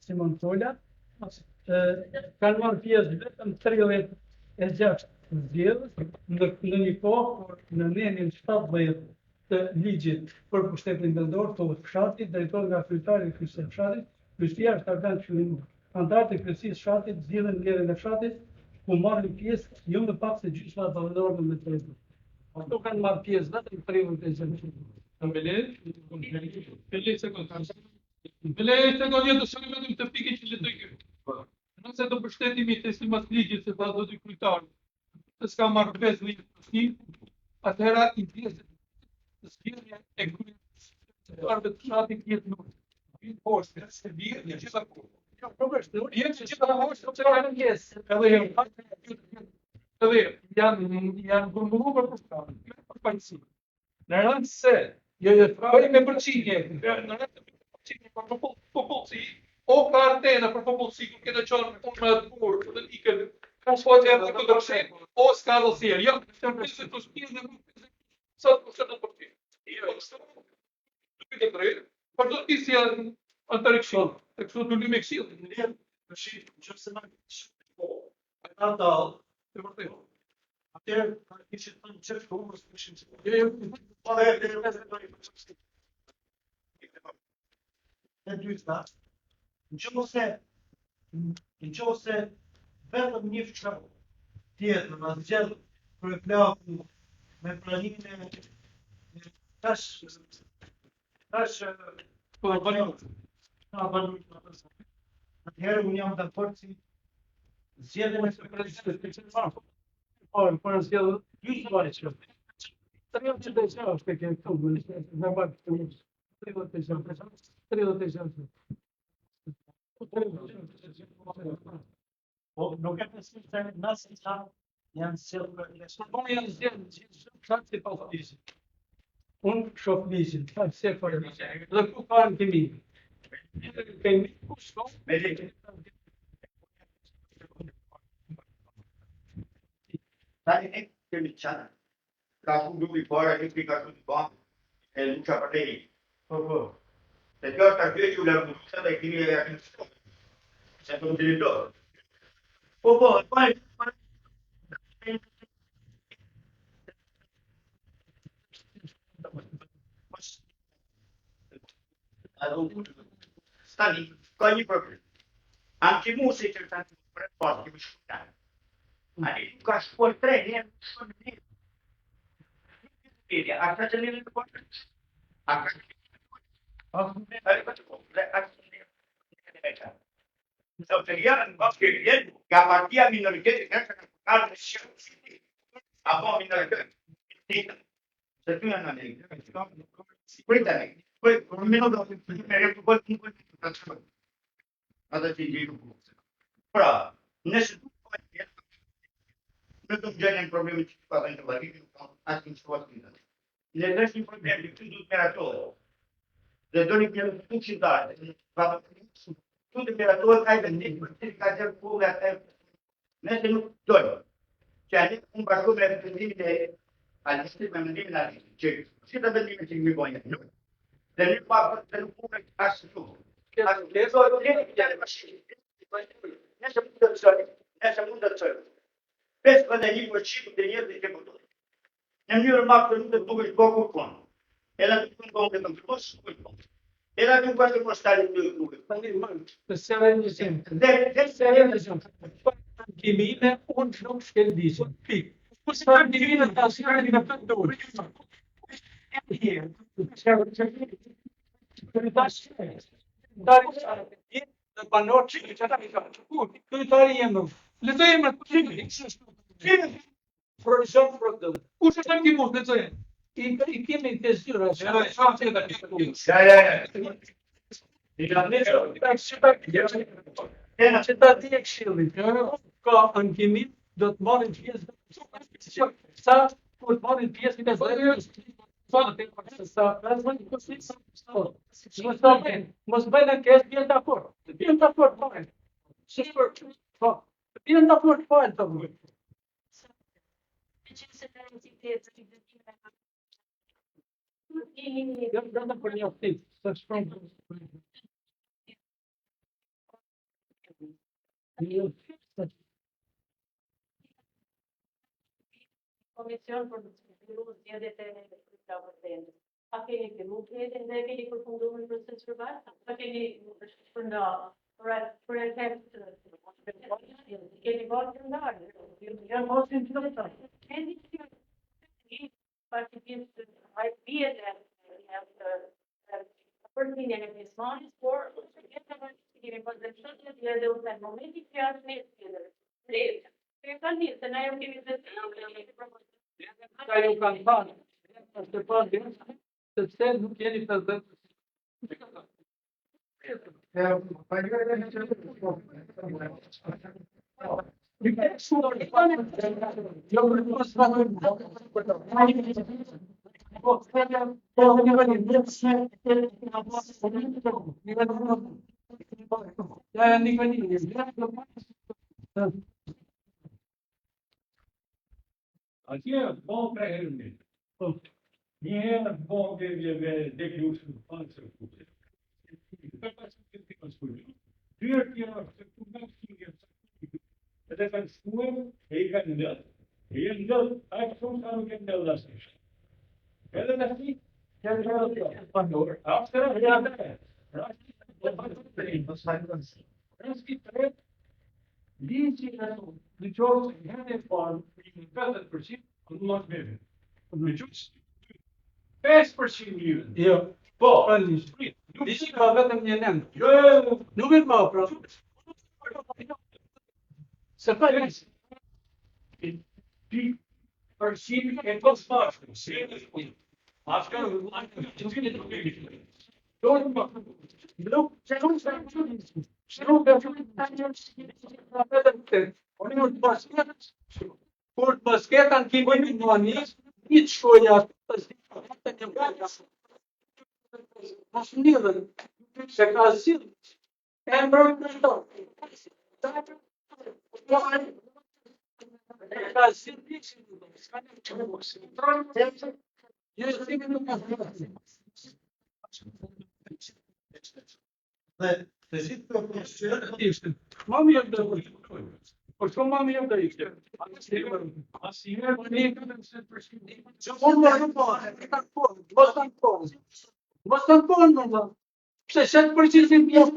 Simon Tola, kanë marrë pjesë vetëm 36 zgjedhës në një kohë kur në nenin 17 të ligjit për pushtetin vendor të fshatit, drejtor nga kryetari i kryesisë së fshatit, kryesia është organ qëllimor. Antarët e kryesisë së fshatit zgjidhen mbledhjen e fshatit, ku marrin pjesë jo më pak se gjysma e banorëve me tretë. Ato kanë marrë pjesë vetëm 36. Të pike që letoj kjo. Nëse do mbështetemi të sipas ligjit se do dy kryetari, se s'ka marrë pjesë në një, atëherë i pjesë zgjidhja e kryetarit të fshatit jetë nuk. Po, se vjen një gjitha kohë. Edhe janë grumbulluar për shkak të pajisë. Në rënd se me përqinje, në rënd se përqinje për popullsi, O ka antena për popullsi, ku kena qenë unë me atë burë, dhe ikën, ka shkuat e të dërshën, o s'ka dosjer, jo, se të shpijën dhe më sa të përshën të përti. Nuk i të drejtë, për do t'i si anë të rikëshilë, të kështu të lyme këshilë. Që se në ata dalë, Të vërtetë. atëherë kishin thënë çfarë kohës kishin. E dyta, nëse vetëm një fshirë tjetër na zgjedh për plaku me pranimin e tash Po, banë. atëherë unë jam dakord si zgjedhjen e prezidentëve. Por zgjedh dy zvarë që. Tre që të gjë është ke këtu, në bakë të një. 36. Po nuk e përsëri se nëse janë sjellë për elektron. Po janë zgjedhë çfarë si pa fishë. Unë shoh lishin, se për dhe ku ka në kimi. Kemi kushto Me lekë. Tani ne kemi qanë. Ka ku duhi para, një pika ku të banë, e luqa për tejë. Po. Se kjo është aty që u lërgusë dhe kimi e jakin së se të më të lidojë. Po, Stani, ka një problem. Anche mu se që të për e pasë kemi shkutan. Ani, ka shkuar treni, e nuk shkuar në një. Asta që një në të përë. Autorità che la partita minoritaria che ha a minorità. Se tu non hai poi almeno dopo qualcuno adesso ti dico. Però nessuno non c'è un problema ci fa dentro la vita anche in sua vita. Le nostre problemi di tutto operatore. Le donne che hanno pubblicità, tudo imperador cai vendendo, ele cai de fogo até nesse no dono. Já um barco me vendendo a lista me vendendo na lista. Se tá vendendo que me põe, não. Daí para ter público acho tudo. Que só ele que já machine. Nessa muda só. Pensa quando ele foi chico de dinheiro de que botou. Na minha marca não tem pouco com. Ela tem um bom de não Era di un qualche postale più lungo. Se avem exemplu. Se avem exemplu. Chimine, un nuk shkëndijën. Pik. Se avem divine të asirë në të dojë. Në banor që ta këtari jemë. Lezojmë atë. Production product. Kush është në kimus, lezojmë. I kemi të zyra. Që ta di e këshilli. Ka në kimi, do të marrin pjesë. Sa kur të marrin pjesë në mos bëjnë kësë bjen të akord. Bjen të akord fajnë. Bjen të akord fajnë të vërë. Gëndë për një oftit, së shpërnë. Comisión por los días de trabajo. A quem que não quer entender que ele aprofundou no processo verbal, a quem ele aprofundou por exemplo, que ele gosta de andar, eu gosto de andar. But it I feel that we have the first thing that is small is for but the children here there was that moment if you ask me later. Eu can't say I am giving this Caiu cantando. Você pode você não quer fazer. Atje bon preherë. Një herë bon me deklusë në fanë se kuqe. Dy herë tjera se ku me shkingë. Edhe kanë shkuar e i kanë ndëllë. E jenë ndëllë, a e shumë sa nuk e ndëllë lasë. Edhe në shki, janë ndëllë pandorë. A përë, janë ndëllë. Rëski të rëtë, liqë në qovë se janë e parë, 50%, kënë më të bebe. Në qësë 5% njërën. Jo. Po, Liqë ka vetëm një nëndë. jo, Nuk e ka, pra. Se pa lisë. ti përshimi e të spashtë. Ashka në të të Kur të basketan kimi në manis, një të shkoja të një se ka zilë, e mbrojnë në do. E ka zilë një që në do. Mami jam da por shumë mami jam da ishte. Mos të në po. Pse 7% pjesë.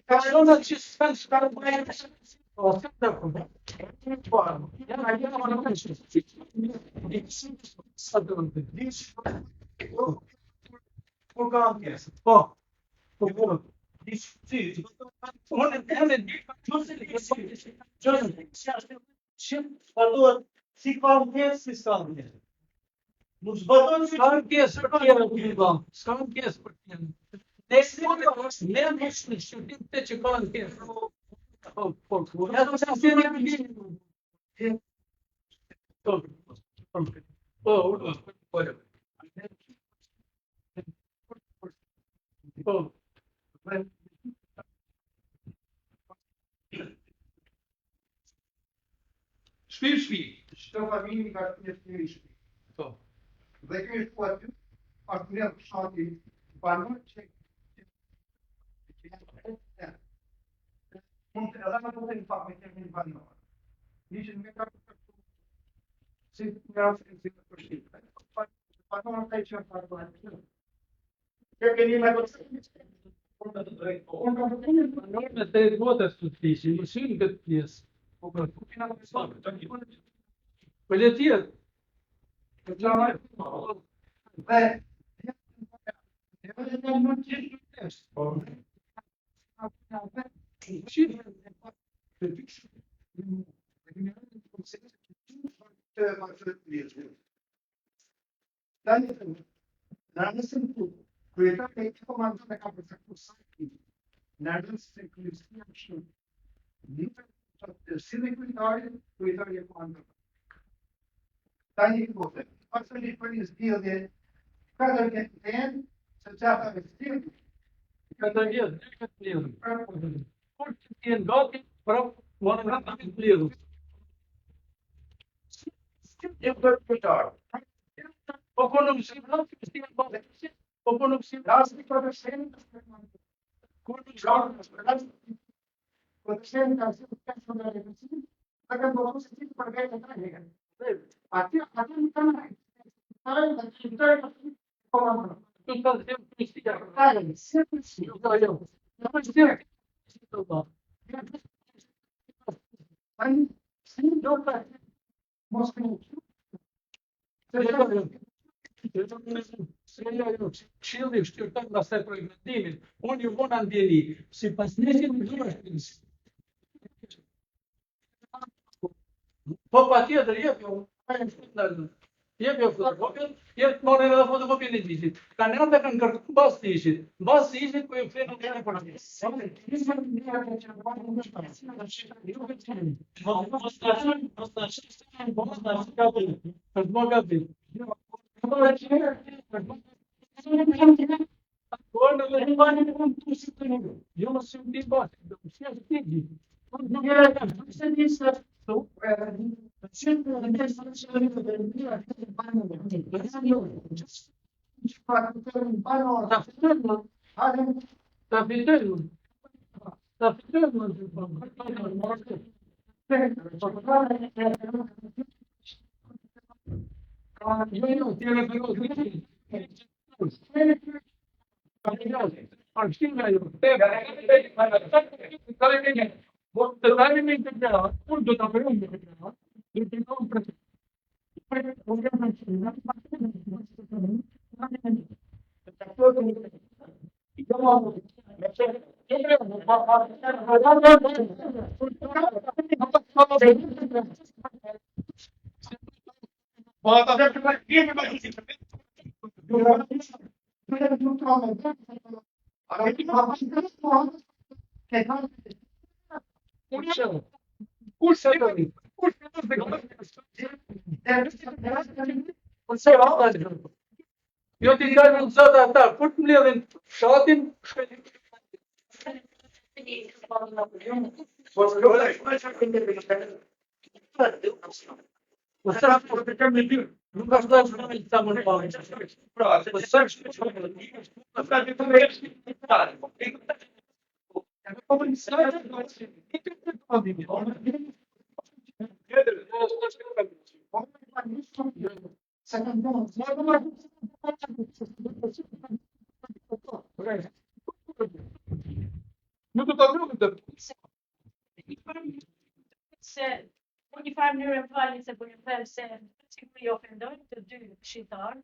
Persona që s'kan shkarë bëjnë. Kur ka pjesë. Po. Si ka pjesë, si s'ka pjesë. Nuk zbaton S'kan pjesë për tjera këto. S'kan pjesë për tjera. Ne në shqyrtim të që kanë pjesë. Ja të që asë në Shpi. Çdo familje ka një shtëpi. Po. Dhe ky është aty, është një fshati banor që mund të edhe më të pak me një banor. Nishin me kërë si nga si të përshqipë. Banor të që në parë banor. Kjo keni me të Me të votës të të tishin, më shimë këtë pjesë. Për le tjetë. dhe Tani kote, pasëri për një zgjidhje, katër këtë tenë, se qata me stilë, Këtë vjetë, këtë plidhë. Kur që t'jenë gati, pra, më në nga të plidhë. e për përtarë. Po po në mësim, po po në mësim, Lasë për të shenë, kur në për të shenë ka si të pesë në repësim, të kanë bërë se të përvejtë të trajnë. Ati në të nëjë, të komandë. të të zemë të stia. Tani, se të si, tani, si do të mos kënë Qilli shtyrton nga se projektimin, unë ju vona ndjeni, si pas njësit në gjërështës. Po pa tjetër, jep jo, fotokopjën, jep të morën edhe fotokopjën e gjishit. Kanë edhe dhe kanë kërku bas të ishit. Bas të ishit, ku ju këthejnë në kërë për një. Jo t'i kanë mësat ata, kur të mbledhin fshatin, nuk ka shkruar fjalë sa më parë. Pra, po sa Se në një farë mënyrë më falni se po ju them se sikur i ofendojnë të dy shqiptarë,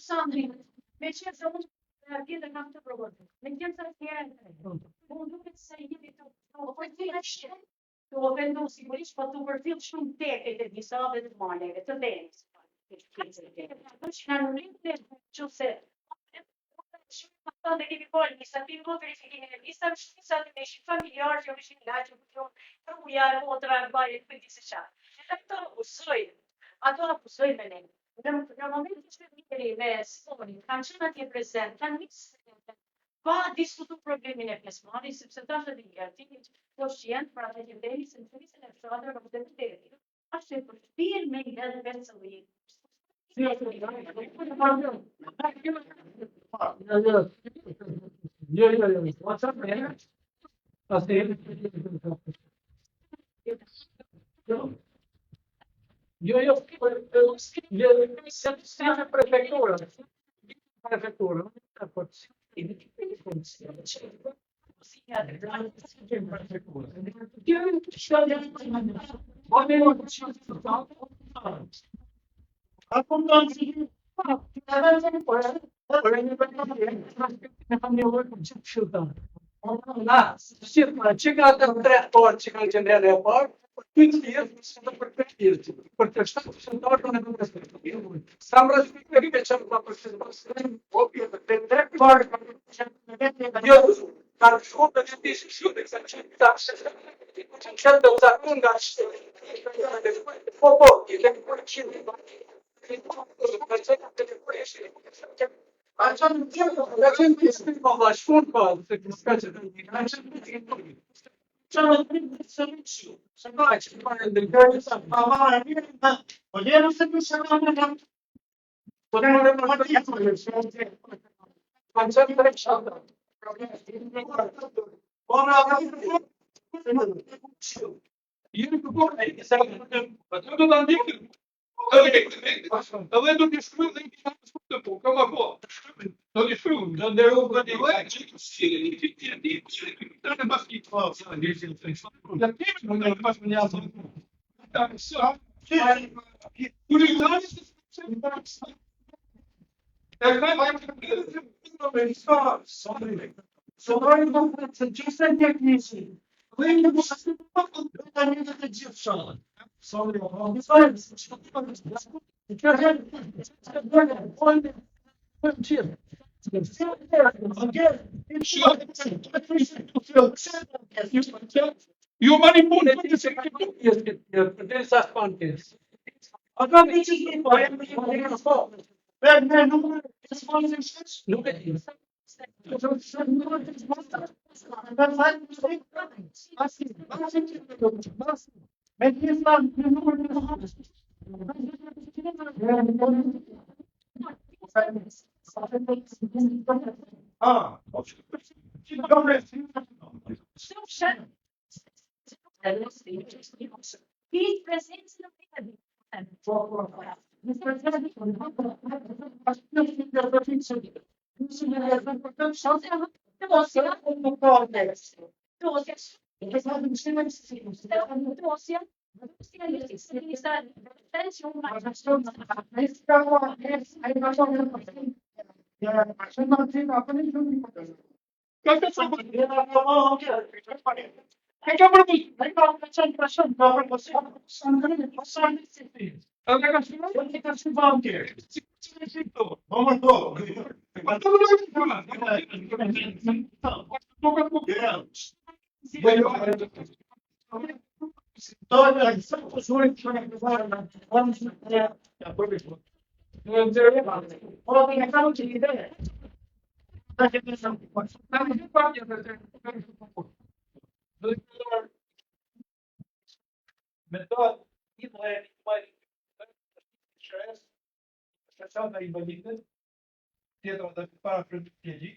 Sandri, me qenë se unë tjetër kam të provuar. Me qenë se tjera unë duket se jeni të ofendu sigurisht, po të përfill shumë teket e disave të maleve, të denës. Kanë rritë që se dhe kemi folë njësa tim do verifikimin e listave, shmisat me ishin familjarë që ishin laqë, të ujarë, motra, bajet, për disë qatë. Dhe këto usojnë, ato usojnë me ne. Në momentin që njëri me Sonin kanë qenë atje prezent, kanë nisë pa diskutu problemin e pjesëmarrjes, sepse tashë dhe njerëzit koshient për atë që deri se në nisën e fshatrave në qytetin. Ashtu e përshtir me një edhe veçëllim. Jeni përpore, atë do ta ndjekim. Edhe do t'i shkruaj dhe një po, kam apo. Do t'i shkruaj, do ndërroj këtë të baskit. Ja kemi mund të pas më jashtë. Ju manipuloni se përderisa spantes. Nuk e di. He's present in the I invalidët, tjetër dhe para përgjigj.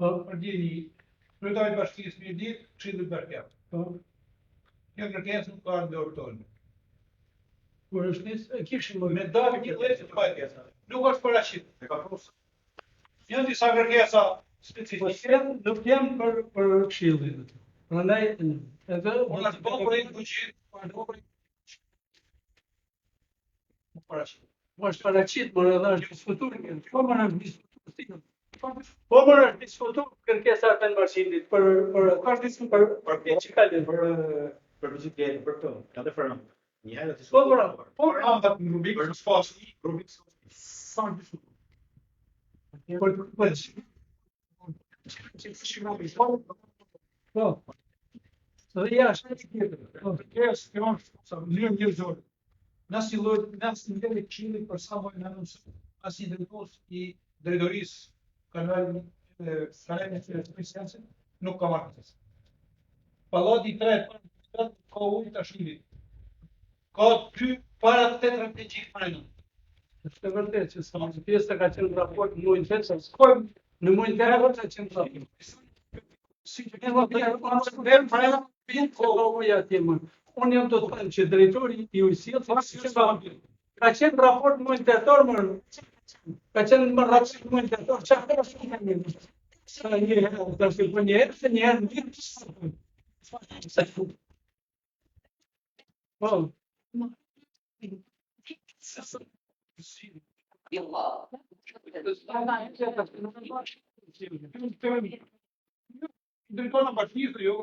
Përgjigj kryetari i bashkisë Mirdit, Këshilli Berker. Kjo kërkesë nuk ka ardhur dorë tonë. Kur është nisë, kishim me dalë një lloj të pajtesa. Nuk është paraqit. E ka pros. Janë disa kërkesa specifike, nuk janë për këshillin. Prandaj edhe unë po për një fuqi, paraqit. Po është paraqit, por edhe është diskutuar. Po më është diskutuar. Po më është diskutuar kërkesa e Vendbashkimit për biçikletën, për biçikletën, për këto. Ka të fërmë. Një herë të diskutuar. Po ata në rubik për spas, rubik sa diskutuar. Po. Dhe jashtë tjetër. Po kërkesë që është sa milion njerëzor. Nësi nivelli Këshillit për sa vojnë anonsë, as i drejtues i drejtorisë kanalin e presidensit, nuk ka marrë. Pallati i tretë ka ujë tashimit. Ka ty para të tetra të gjithë frena. Është e vërtetë që sa pjesa ka qenë raport në muajin tetor, shkojmë në muajin tetor ka qenë raport. Si që kemi vërtetë frena, vjen kohë atje më. Unë jam të thënë që drejtori i ujësisë ka qenë raport në muajin tetor, ka qenë më raport në muajin tetor, çfarë është kemi? Sa një herë të shkojmë një herë, një herë mirë. Po. Drejtori i bashkisë, jo,